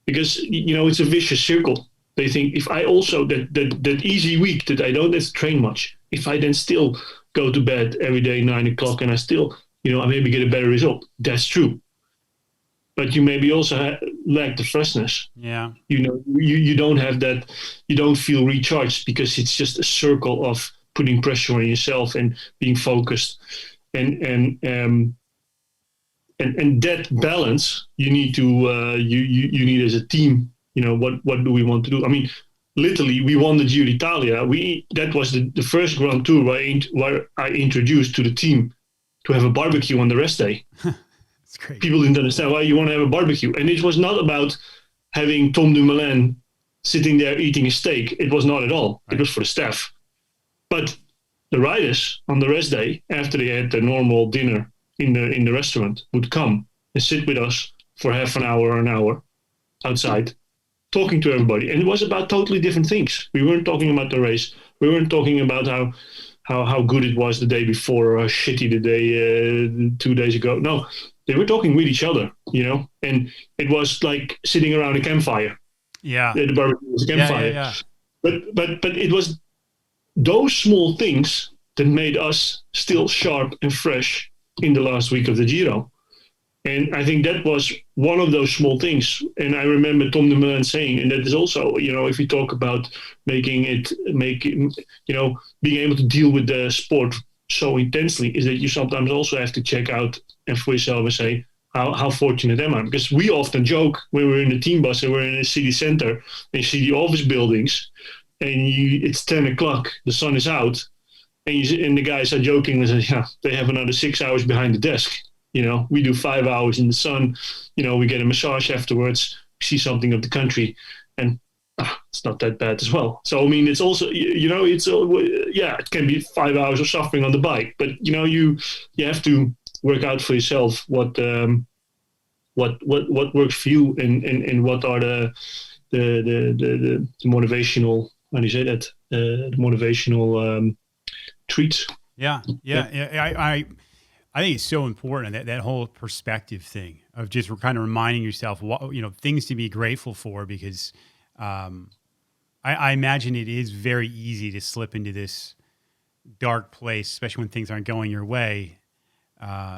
Because it's a vicious circle. They think, if I also that easy week that I don't have to train much, if I then still go to bed every day 9 o'clock and I still I maybe get a better result. That's true. But you maybe also lack the freshness. Yeah. You don't have that. You don't feel recharged because it's just a circle of putting pressure on yourself and being focused. And that balance you need to you need as a team. What do we want to do? Literally, we won the Giro d'Italia. That was the first Grand Tour where I introduced to the team to have a barbecue on the rest day. That's great. People didn't understand why you want to have a barbecue, and it was not about having Tom Dumoulin sitting there eating a steak. It was not at all. Right. It was for the staff. But the riders on the rest day, after they had their normal dinner in the restaurant, would come and sit with us for half an hour or an hour outside, talking to everybody. And it was about totally different things. We weren't talking about the race. We weren't talking about how good it was the day before, or how shitty the day 2 days ago. No, they were talking with each other, and it was like sitting around a campfire. Yeah. The barbecue was a campfire. Yeah. But it was those small things that made us still sharp and fresh in the last week of the Giro. And I think that was one of those small things. And I remember Tom Dumoulin saying, and that is also, if you talk about being able to deal with the sport so intensely, is that you sometimes also have to check out and for yourself and say, how fortunate am I? Because we often joke when we're in the team bus and we're in a city center and you see the office buildings and it's 10 o'clock, the sun is out, and the guys are joking and say, they have another 6 hours behind the desk. We do 5 hours in the sun. We get a massage afterwards, see something of the country, and it's not that bad as well. So I mean, it's also it can be 5 hours of suffering on the bike, but you have to work out for yourself what works for you, and what are the motivational, how do you say that, the motivational treats. Yeah. I think it's so important that whole perspective thing of just kind of reminding yourself what things to be grateful for, because I imagine it is very easy to slip into this dark place, especially when things aren't going your way.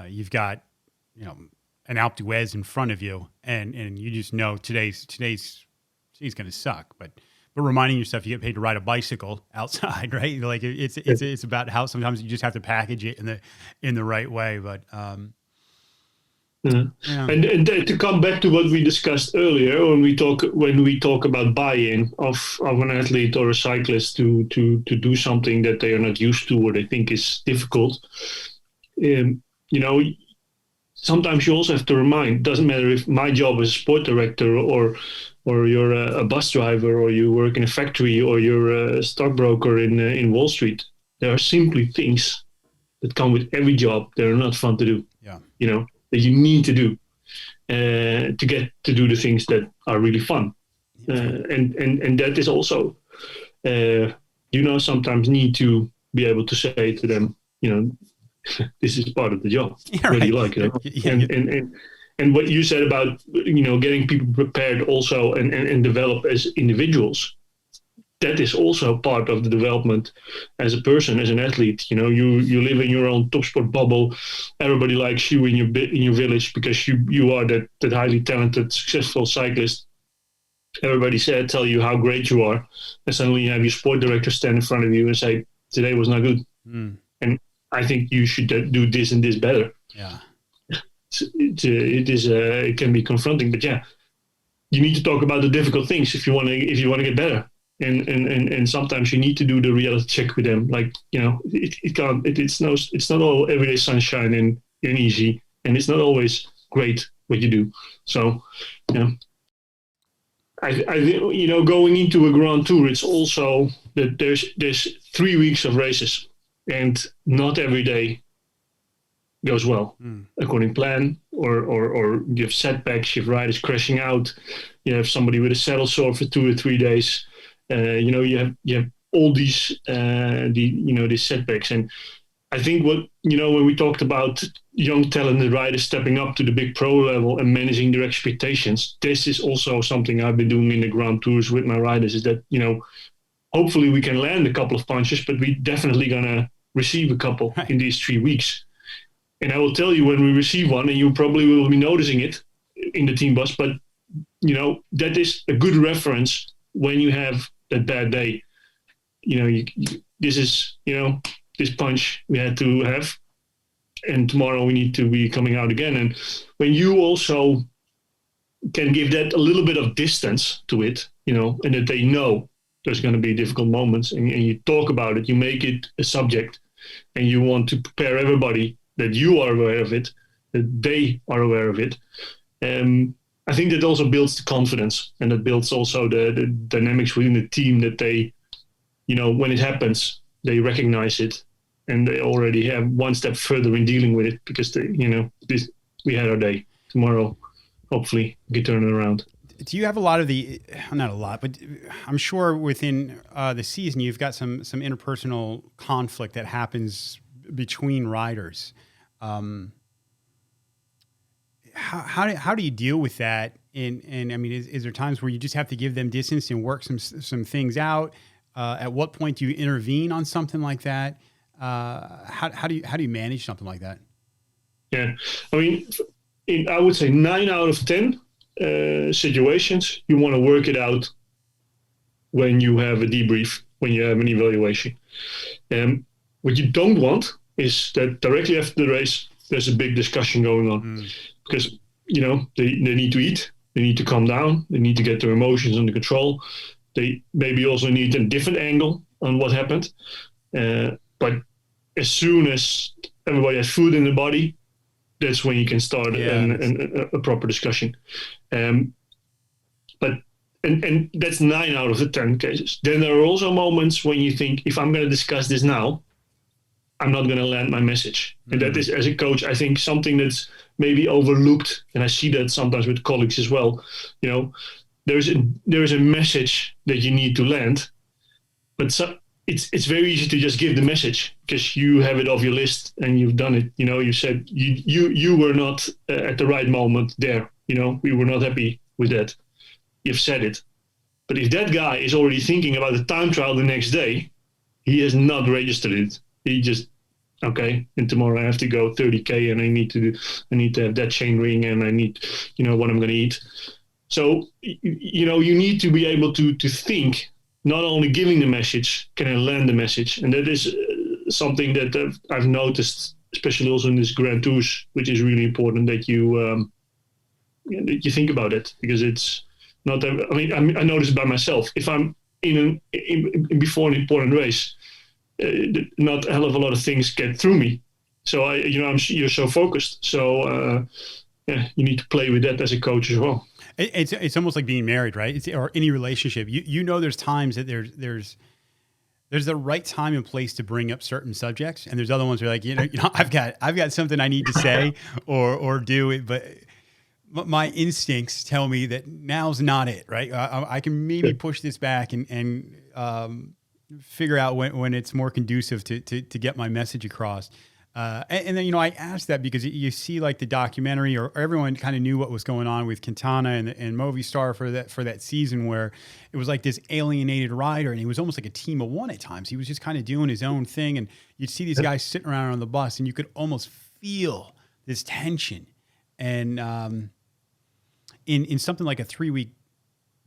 You've got an Alpe d'Huez in front of you, and you just know today's going to suck, but reminding yourself you get paid to ride a bicycle outside, right? Like it's about how sometimes you just have to package it in the right way. But yeah. And to come back to what we discussed earlier, when we talk about buy-in of an athlete or a cyclist to do something that they are not used to or they think is difficult, sometimes you also have to remind. Doesn't matter if my job as a sport director or you're a bus driver, or you work in a factory, or you're a stockbroker in Wall Street. There are simply things that come with every job that are not fun to do. Yeah. That you need to do to get to do the things that are really fun. And that is also, sometimes need to be able to say to them, this is part of the job. Yeah, whether right. you like it. And what you said about, getting people prepared also and develop as individuals, that is also part of the development as a person, as an athlete. You live in your own top sport bubble. Everybody likes you in your village because you are that highly talented, successful cyclist. Everybody tell you how great you are, and suddenly you have your sport director stand in front of you and say, today was not good. And I think you should do this and this better. Yeah. It can be confronting, but yeah, you need to talk about the difficult things if you want to get better. And sometimes you need to do the reality check with them. Like, it's not all everyday sunshine and easy, and it's not always great what you do. So, I think, going into a Grand Tour, it's also that there's 3 weeks of races, and not every day goes well according to plan, or you have setbacks, you have riders crashing out, you have somebody with a saddle sore for 2 or 3 days. You have all these these setbacks. And I think when we talked about young talented riders stepping up to the big pro level and managing their expectations, this is also something I've been doing in the Grand Tours with my riders, is that hopefully we can land a couple of punches, but we definitely gonna receive a couple in these 3 weeks. And I will tell you when we receive one, and you probably will be noticing it in the team bus, but that is a good reference when you have that bad day. This is this punch we had to have, and tomorrow we need to be coming out again. And when you also can give that a little bit of distance to it, and that they know there's going to be difficult moments, and you talk about it, you make it a subject, and you want to prepare everybody that you are aware of it, that they are aware of it. I think that also builds the confidence, and that builds also the dynamics within the team, that they, when it happens, they recognize it, and they already have one step further in dealing with it, because we had our day. Tomorrow, hopefully, we can turn it around. Do you have a lot of not a lot, but I'm sure within the season you've got some interpersonal conflict that happens between riders. How do you deal with that? And I mean, is there times where you just have to give them distance and work some things out? At what point do you intervene on something like that? How do you manage something like that? Yeah, I mean, I would say 9 out of 10 situations, you want to work it out when you have a debrief, when you have an evaluation. What you don't want is that directly after the race, there's a big discussion going on, because they need to eat, they need to calm down, they need to get their emotions under control. They maybe also need a different angle on what happened. But as soon as everybody has food in the body, that's when you can start a proper discussion. But that's 9 out of the 10 cases. Then there are also moments when you think, if I'm going to discuss this now, I'm not going to land my message. And that is, as a coach, I think something that's maybe overlooked. And I see that sometimes with colleagues as well. You know, there is a message that you need to land, but it's very easy to just give the message because you have it off your list and you've done it. You know, you said you were not at the right moment there. You know, we were not happy with that. You've said it. But if that guy is already thinking about the time trial the next day, he has not registered it. He just, okay, and tomorrow I have to go 30K and I need to have that chain ring and I need, what I'm going to eat. So, you need to be able to think, not only giving the message, can I land the message? And that is something that I've noticed, especially also in this Grand Tours, which is really important that you think about it, because it's not, I notice it by myself. If I'm before an important race, not a hell of a lot of things get through me. So you're so focused. So you need to play with that as a coach as well. It's almost like being married, right? Or any relationship. There's times that there's the right time and place to bring up certain subjects, and there's other ones where I've got something I need to say or do it, but my instincts tell me that now's not it, right? I can maybe push this back and figure out when it's more conducive to get my message across. And then, I asked that because you see like the documentary, or everyone kind of knew what was going on with Quintana and Movistar for that season, where it was like this alienated rider, and he was almost like a team of one at times. He was just kind of doing his own thing, and you'd see these guys sitting around on the bus, and you could almost feel this tension. And in something like a 3-week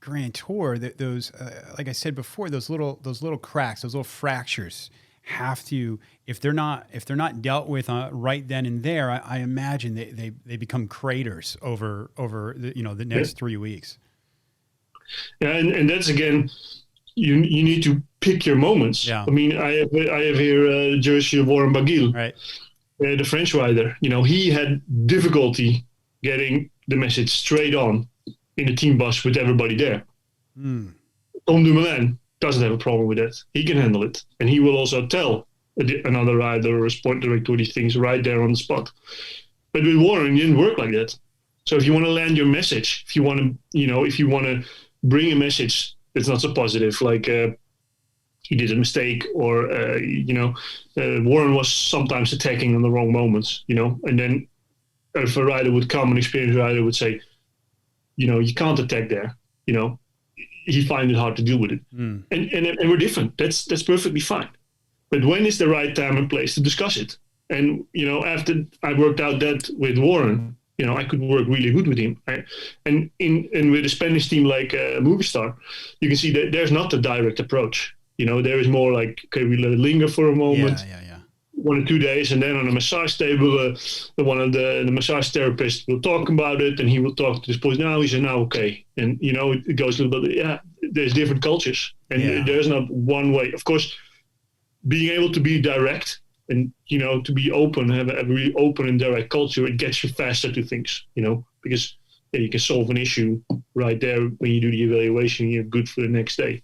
Grand Tour, those like I said before, those little cracks, those little fractures have to, if they're not dealt with right then and there, I imagine they become craters over the next 3 weeks. Yeah, and that's again, you need to pick your moments. Yeah. I mean, I have here a jersey of Warren Barguil, right? The French rider. He had difficulty getting the message straight on in the team bus with everybody there. Tom Dumoulin doesn't have a problem with that. He can handle it. And he will also tell another rider or a sport director these things right there on the spot. But with Warren, it didn't work like that. So if you want to land your message, if you want to bring a message that's not so positive, like he did a mistake, or Warren was sometimes attacking on the wrong moments, and then if a rider would come, an experienced rider would say, you can't attack there, he finds it hard to deal with it. And we're different. That's perfectly fine. But when is the right time and place to discuss it? And, after I worked out that with Warren, I could work really good with him. And with a Spanish team like Movistar, you can see that there's not a direct approach. There is more like, okay, we let it linger for a moment. Yeah. 1 or 2 days, and then on a massage table, one of the massage therapists will talk about it, and he will talk to this person. Now he said, "Now okay," and it goes a little bit. Yeah, there's different cultures, and there's not one way. Of course, being able to be direct and to be open, have a really open and direct culture, it gets you faster to things. Because you can solve an issue right there when you do the evaluation. You're good for the next day.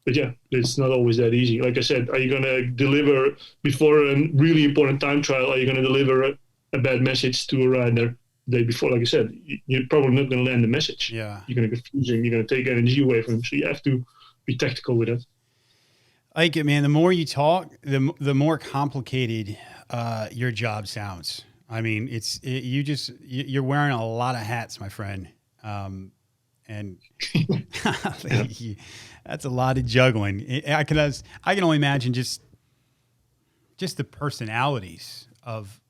But yeah, it's not always that easy. Like I said, are you going to deliver before a really important time trial? Are you going to deliver a bad message to a rider the day before? Like I said, you're probably not going to land the message. Yeah. You're going to confuse him. You're going to take energy away from him. So you have to be tactical with it. Aike, man, the more you talk, the more complicated your job sounds. I mean, you're wearing a lot of hats, my friend. And that's a lot of juggling. I can only imagine just the personalities of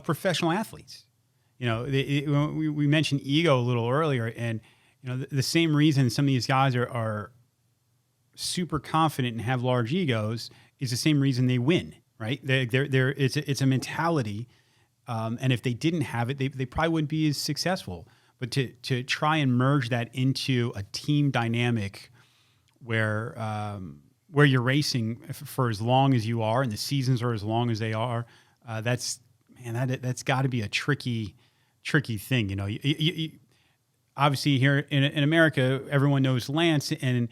professional athletes. We mentioned ego a little earlier, and the same reason some of these guys are super confident and have large egos is the same reason they win, right? It's a mentality, and if they didn't have it, they probably wouldn't be as successful. But to try and merge that into a team dynamic where you're racing for as long as you are and the seasons are as long as they are, that's man, that's got to be a tricky thing. You know, you obviously here in America, everyone knows Lance, and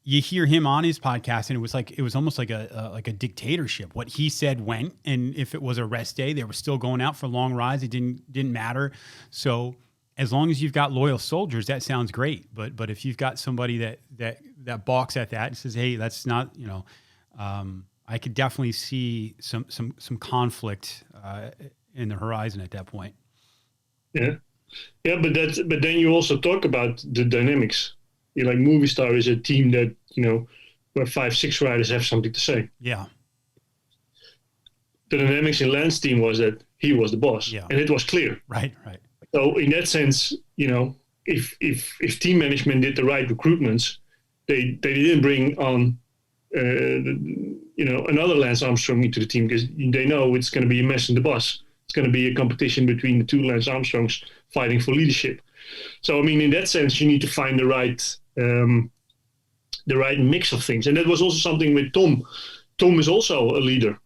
you hear him on his podcast, and it was almost like a dictatorship. What he said went, and if it was a rest day, they were still going out for long rides. It didn't matter. So as long as you've got loyal soldiers, that sounds great. But if you've got somebody that balks at that and says, hey, that's not, you know, I could definitely see some conflict in the horizon at that point. Yeah, but then you also talk about the dynamics. You like Movistar is a team that, you know, where 5-6 riders have something to say. Yeah. The dynamics in Lance's team was that he was the boss, and it was clear. Right. So in that sense, you know, if team management did the right recruitments, they didn't bring on, you know, another Lance Armstrong into the team because they know it's going to be a mess in the bus. It's going to be a competition between the two Lance Armstrongs fighting for leadership. So I mean, in that sense, you need to find the right mix of things, and that was also something with Tom. Tom is also a leader,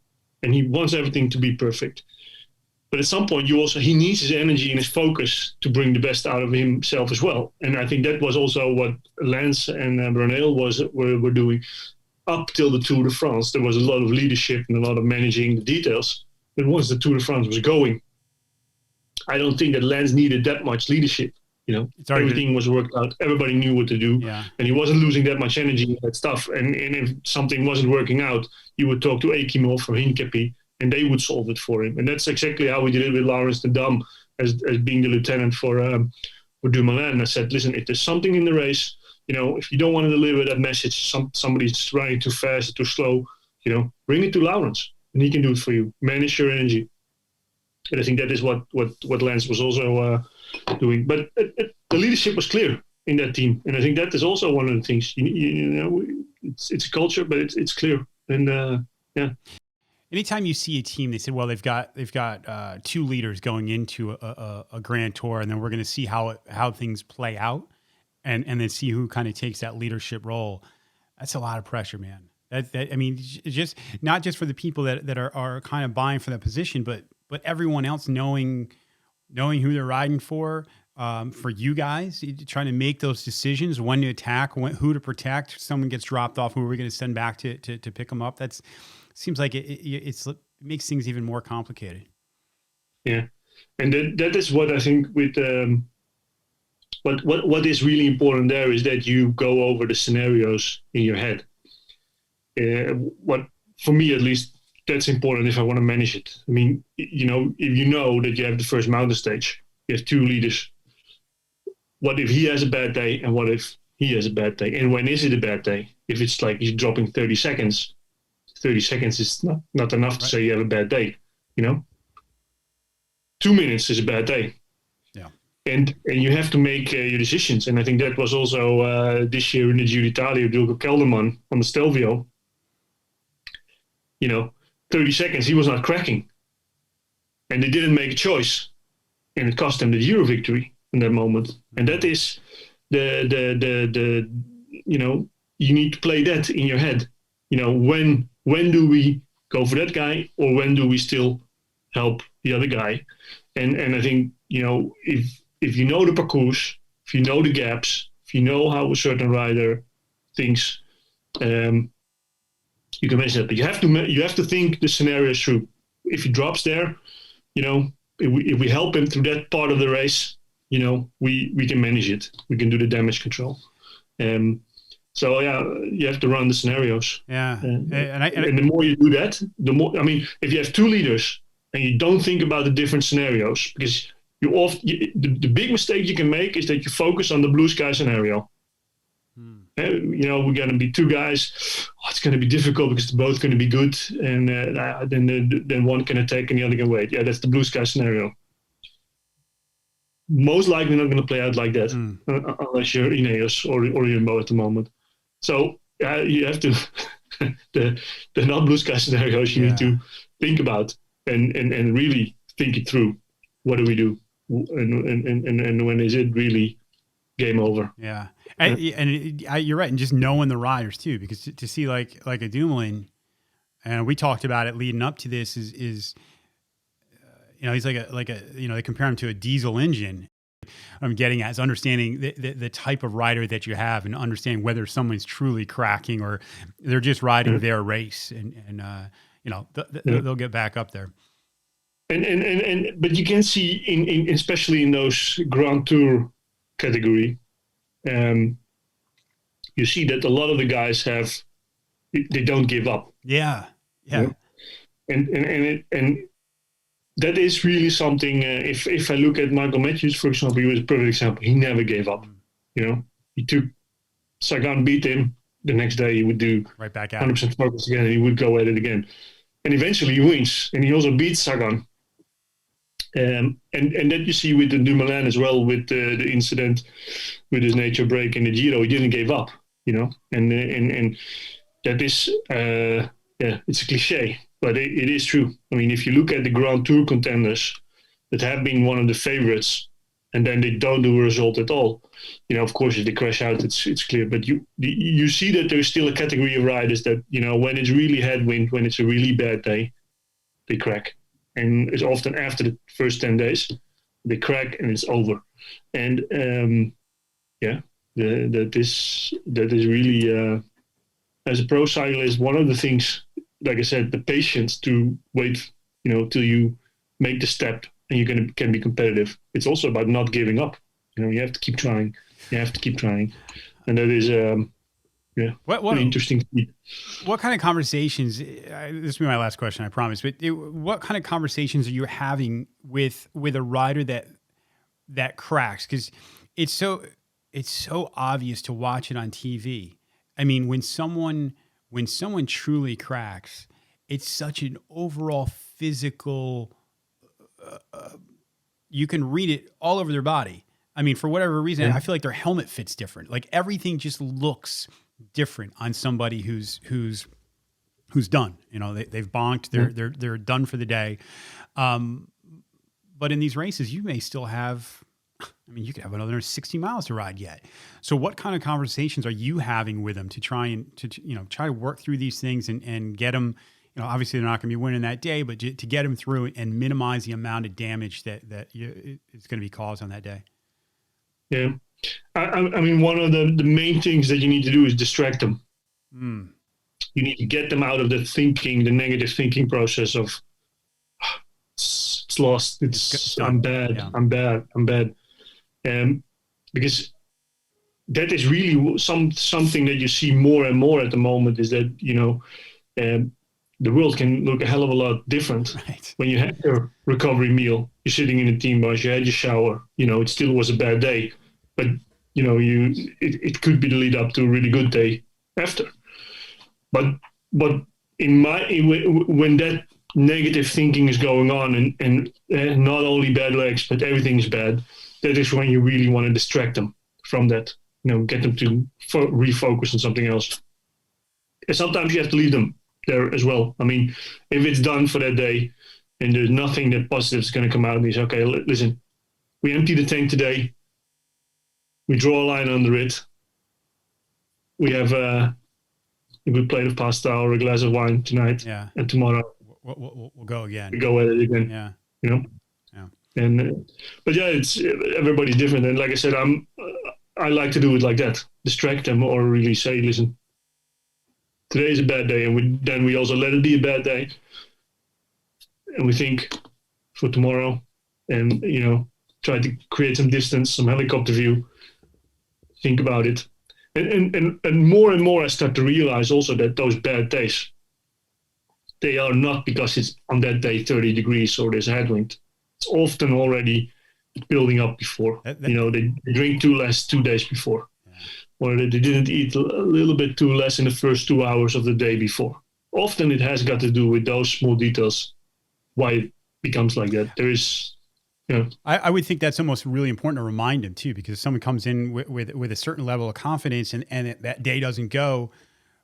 and he wants everything to be perfect. But at some point, he needs his energy and his focus to bring the best out of himself as well. And I think that was also what Lance and Brunel were doing up till the Tour de France. There was a lot of leadership and a lot of managing the details. But once the Tour de France was going, I don't think that Lance needed that much leadership. You know, everything was worked out. Everybody knew what to do, and he wasn't losing that much energy in that stuff. And if something wasn't working out, you would talk to Aike or Hincapie, and they would solve it for him. And that's exactly how we did it with Laurens de Dam as being the lieutenant for Dumoulin. And I said, listen, if there's something in the race, you know, if you don't want to deliver that message, somebody's running too fast or too slow, you know, bring it to Laurens, and he can do it for you. Manage your energy. And I think that is what Lance was also doing. But the leadership was clear in that team, and I think that is also one of the things. You know, it's a culture, but it's clear. And yeah. Anytime you see a team, they said, well, they've got two leaders going into a Grand Tour, and then we're going to see how things play out, and then see who kind of takes that leadership role. That's a lot of pressure, man. That I mean, just not just for the people that are kind of buying for that position, but everyone else knowing who they're riding for you guys, trying to make those decisions, when to attack, who to protect. Someone gets dropped off, who are we going to send back to pick them up? That's seems like it makes things even more complicated. Yeah, and that is what I think with what is really important there is that you go over the scenarios in your head. What for me at least, that's important if I want to manage it. I mean, you know, if you know that you have the first mountain stage, you have two leaders. What if he has a bad day, and what if he has a bad day? And when is it a bad day? If it's like he's dropping 30 seconds, 30 seconds is not enough to say you have a bad day, you know? 2 minutes is a bad day. Yeah. And you have to make your decisions. And I think that was also this year in the Giro d'Italia, Dulco Kelderman on the Stelvio. You know, 30 seconds, he was not cracking. And they didn't make a choice. And it cost them the Giro victory in that moment. And that is the you know, you need to play that in your head. You know, when do we go for that guy, or when do we still help the other guy? And I think, you know, if you know the parcours, if you know the gaps, if you know how a certain rider thinks, you can manage that. But you have to think the scenarios through. If he drops there, you know, if we help him through that part of the race, you know, we can manage it. We can do the damage control. So yeah, you have to run the scenarios. Yeah, and the more you do that, the more. I mean, if you have two leaders and you don't think about the different scenarios, because the big mistake you can make is that you focus on the blue sky scenario. You know, we're going to be two guys. Oh, it's going to be difficult because they're both going to be good, and then one can attack and the other can wait. Yeah, that's the blue sky scenario. Most likely not going to play out like that unless you're Ineos or Jumbo at the moment. So you have to the not blue sky scenarios you need to think about and really think it through. What do we do, and when is it really game over? Yeah. And you're right, and just knowing the riders too, because to see like a Dumoulin, and we talked about it leading up to this, is he's they compare him to a diesel engine. I'm getting at is understanding the type of rider that you have and understanding whether someone's truly cracking or they're just riding their race and they'll get back up there. But you can see in especially in those Grand Tour category, you see that a lot of the guys they don't give up. Yeah. And that is really something. If I look at Michael Matthews, for example, he was a perfect example. He never gave up. He took Sagan, beat him. The next day he would do right back at 100% focus again, and he would go at it again. And eventually he wins, and he also beats Sagan. And that you see with the Dumoulin as well, with the incident with his nature break in the Giro, he didn't give up. And that is it's a cliche, but it is true. I mean, if you look at the Grand Tour contenders that have been one of the favorites, and then they don't do a result at all, of course, if they crash out, it's clear. But you see that there's still a category of riders that, when it's really headwind, when it's a really bad day, they crack. And it's often after the first 10 days, they crack and it's over. And that is really, as a pro cyclist, one of the things, like I said, the patience to wait, till you make the step and you can be competitive. It's also about not giving up. You have to keep trying. And that is, what interesting. What kind of conversations? This will be my last question, I promise. But what kind of conversations are you having with a rider that cracks? Because it's so obvious to watch it on TV. I mean, when someone truly cracks, it's such an overall physical. You can read it all over their body. I mean, for whatever reason, I feel like their helmet fits different. Like everything just looks different on somebody who's done. They've bonked. They're done for the day. But in these races, you may still have. I mean, you could have another 60 miles to ride yet. So, what kind of conversations are you having with them to try to work through these things and get them? Obviously, they're not going to be winning that day, but to get them through and minimize the amount of damage that it's going to be caused on that day. Yeah. I mean, one of the main things that you need to do is distract them. You need to get them out of the negative thinking process of it's lost. I'm bad. Yeah. I'm bad. Because that is really something that you see more and more at the moment is that, the world can look a hell of a lot different when you had your recovery meal, you're sitting in a team bus, you had your shower, it still was a bad day, but it could be the lead up to a really good day after. But when that negative thinking is going on and not only bad legs, but everything's bad, that is when you really want to distract them from that, get them to refocus on something else. And sometimes you have to leave them there as well. I mean, if it's done for that day and there's nothing that positive is going to come out, and you say, okay, listen, we empty the tank today. We draw a line under it. We have a good plate of pasta or a glass of wine tonight. Yeah. And tomorrow we'll go again. We go at it again. Yeah. Yeah. And but it's everybody's different. And like I said, I like to do it like that. Distract them or really say, listen, today is a bad day, and then we also let it be a bad day, and we think for tomorrow, and try to create some distance, some helicopter view. Think about it, and more I start to realize also that those bad days, they are not because it's on that day 30 degrees or there's a headwind. It's often already building up before. They drink too less 2 days before. Or they didn't eat a little bit too less in the first 2 hours of the day before. Often it has got to do with those small details, why it becomes like that. There is, I would think that's almost really important to remind them too, because if someone comes in with a certain level of confidence and that day doesn't go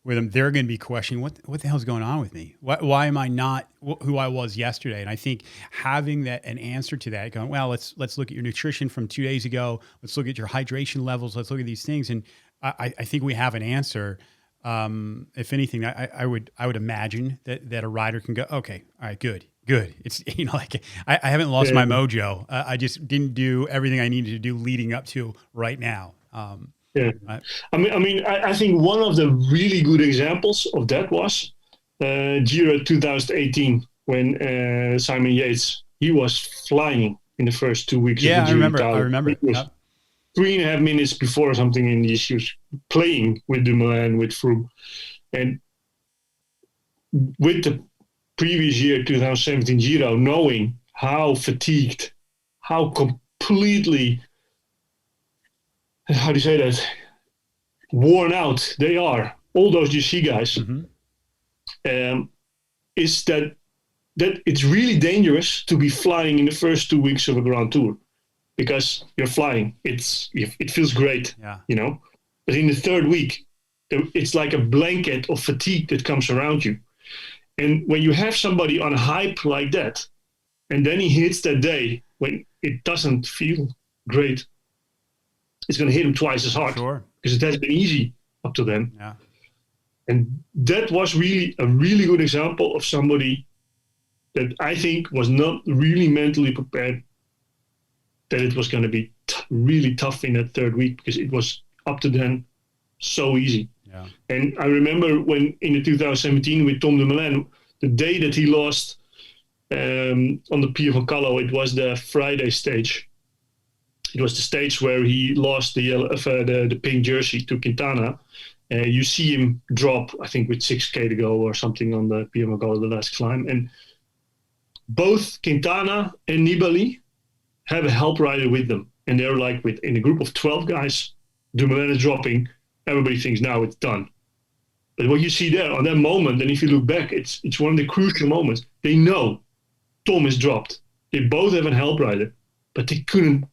with them, they're going to be questioning what the hell's going on with me? Why am I not who I was yesterday? And I think having an answer to that, going, well, let's look at your nutrition from 2 days ago. Let's look at your hydration levels. Let's look at these things. And I think we have an answer. If anything, I would imagine that a rider can go, okay, all right, good. Good. It's, like I haven't lost my mojo. I just didn't do everything I needed to do leading up to right now. I think one of the really good examples of that was Giro 2018 when Simon Yates, he was flying in the first 2 weeks of the Giro. I remember. It was 3.5 minutes before something in the issues, playing with Dumoulin, with Froome. And with the previous year, 2017 Giro, knowing how fatigued, how completely, how do you say that, worn out they are, all those GC guys, is that it's really dangerous to be flying in the first 2 weeks of a Grand Tour, because you're flying. It feels great, But in the third week, it's like a blanket of fatigue that comes around you. And when you have somebody on hype like that, and then he hits that day when it doesn't feel great, it's going to hit him twice as hard. Sure. Because it has been easy up to then. Yeah. And that was really a really good example of somebody that I think was not really mentally prepared that it was going to be really tough in that third week, because it was up to then so easy. Yeah. And I remember when in the 2017 with Tom Dumoulin, the day that he lost on the Pier van Callo, it was the Friday stage. It was the stage where he lost the pink jersey to Quintana. You see him drop, I think, with 6K to go or something on the Pier van Callo, the last climb. And both Quintana and Nibali have a help rider with them. And they're like in a group of 12 guys, Dumoulin is dropping. Everybody thinks now it's done. But what you see there on that moment, and if you look back, it's one of the crucial moments. They know Tom is dropped. They both have a help rider, but they couldn't,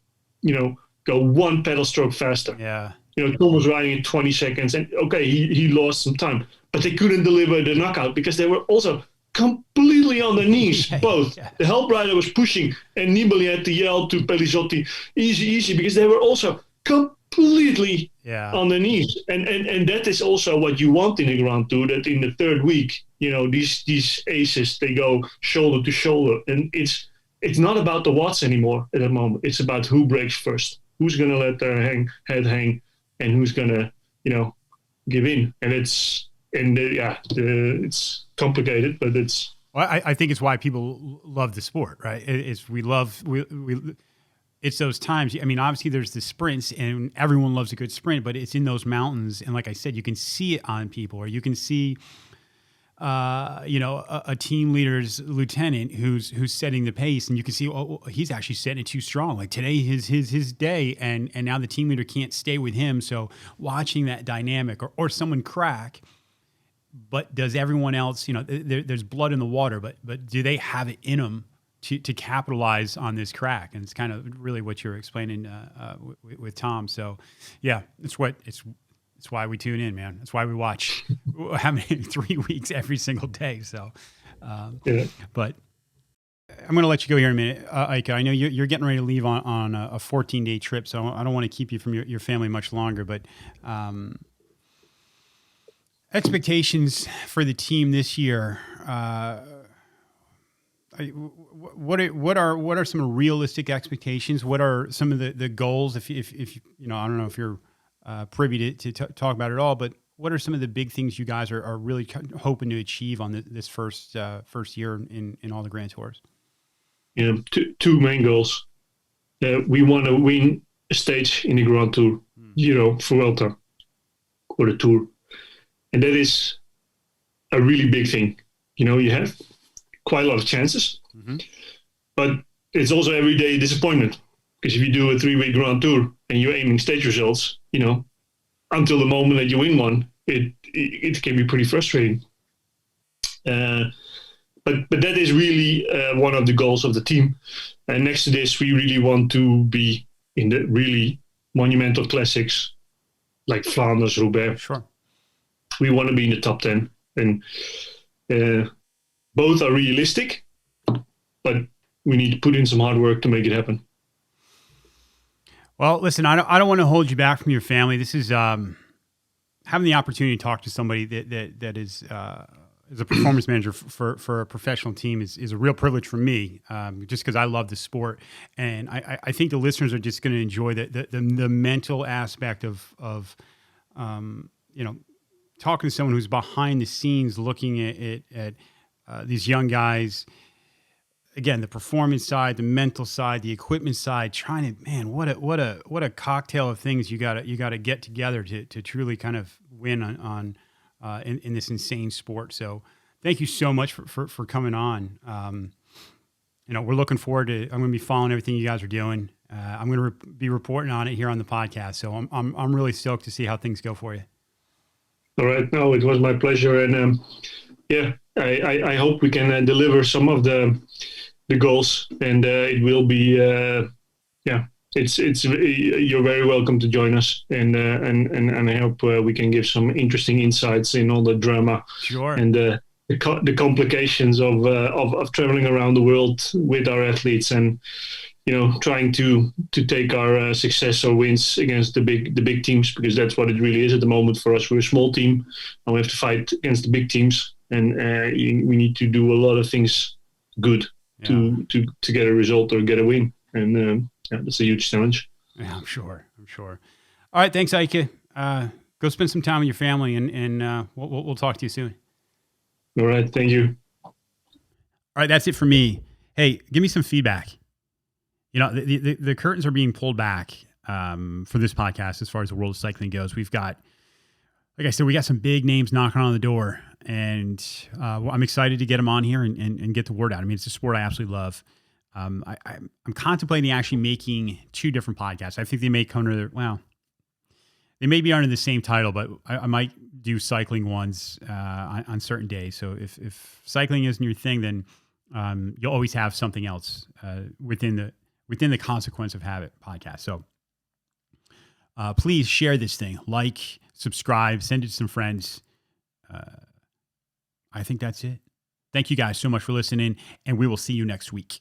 go one pedal stroke faster. Yeah. Tom was riding in 20 seconds, and okay, he lost some time, but they couldn't deliver the knockout because they were also completely on their knees, both. Yeah. The help rider was pushing, and Nibali had to yell to Pellizotti, easy, because they were also completely on their knees. And that is also what you want in a Grand Tour, that in the third week, these aces, they go shoulder to shoulder. And it's not about the watts anymore at that moment. It's about who breaks first, who's going to let their head hang, and who's going to, give in. And it's complicated, but it's... Well, I think it's why people love the sport, right? It's those times. I mean, obviously there's the sprints, and everyone loves a good sprint, but it's in those mountains. And like I said, you can see it on people, or you can see, a team leader's lieutenant who's setting the pace, and you can see, he's actually setting it too strong. Like today, his day, and now the team leader can't stay with him. So watching that dynamic, or someone crack. But does everyone else, there's blood in the water, but do they have it in them to capitalize on this crack? And it's kind of really what you're explaining with Tom. So, yeah, it's why we tune in, man. That's why we watch 3 weeks every single day. So, but I'm going to let you go here in a minute, Aike. I know you're getting ready to leave on a 14-day trip, so I don't want to keep you from your family much longer, but expectations for the team this year. What are some realistic expectations? What are some of the goals? If I don't know if you're privy to talk about it all, but what are some of the big things you guys are really hoping to achieve on this first year in all the Grand Tours? Two main goals. We want to win a stage in the Grand Tour, Vuelta, or the Tour. And that is a really big thing. You have quite a lot of chances, but it's also everyday disappointment. Because if you do a 3-week Grand Tour and you're aiming stage results, until the moment that you win one, it can be pretty frustrating. But that is really one of the goals of the team. And next to this, we really want to be in the really monumental classics like Flanders, Roubaix. Sure. We want to be in the top 10, and both are realistic, but we need to put in some hard work to make it happen. Well, listen, I don't want to hold you back from your family. This is having the opportunity to talk to somebody that is as a performance manager for a professional team is a real privilege for me, just because I love the sport. And I think the listeners are just going to enjoy the mental aspect of talking to someone who's behind the scenes looking at these young guys. Again, the performance side, the mental side, the equipment side, trying to, man, what a cocktail of things you gotta get together to truly kind of win on in this insane sport. So thank you so much for coming on. We're looking forward to, I'm going to be following everything you guys are doing. I'm going to be reporting on it here on the podcast. So I'm really stoked to see how things go for you. All right. No, it was my pleasure. And I hope we can deliver some of the goals, and it will be, it's you're very welcome to join us, and I hope we can give some interesting insights in all the drama, sure, and the complications of traveling around the world with our athletes, and trying to take our success or wins against the big teams, because that's what it really is at the moment for us. We're a small team, and we have to fight against the big teams, and we need to do a lot of things good to get a result or get a win, and that's a huge challenge. Yeah, I'm sure. All right, thanks, Aike. Go spend some time with your family, and we'll talk to you soon. All right, thank you. All right, that's it for me. Hey, give me some feedback. The curtains are being pulled back for this podcast as far as the world of cycling goes. We've got, like I said, we got some big names knocking on the door, and I'm excited to get them on here and get the word out. I mean, it's a sport I absolutely love. I'm contemplating actually making 2 different podcasts. I think they may come under they may be under the same title, but I might do cycling ones on certain days. So if cycling isn't your thing, then you'll always have something else within the Consequence of Habit podcast. So please share this thing, like, subscribe, send it to some friends. I think that's it. Thank you guys so much for listening, and we will see you next week.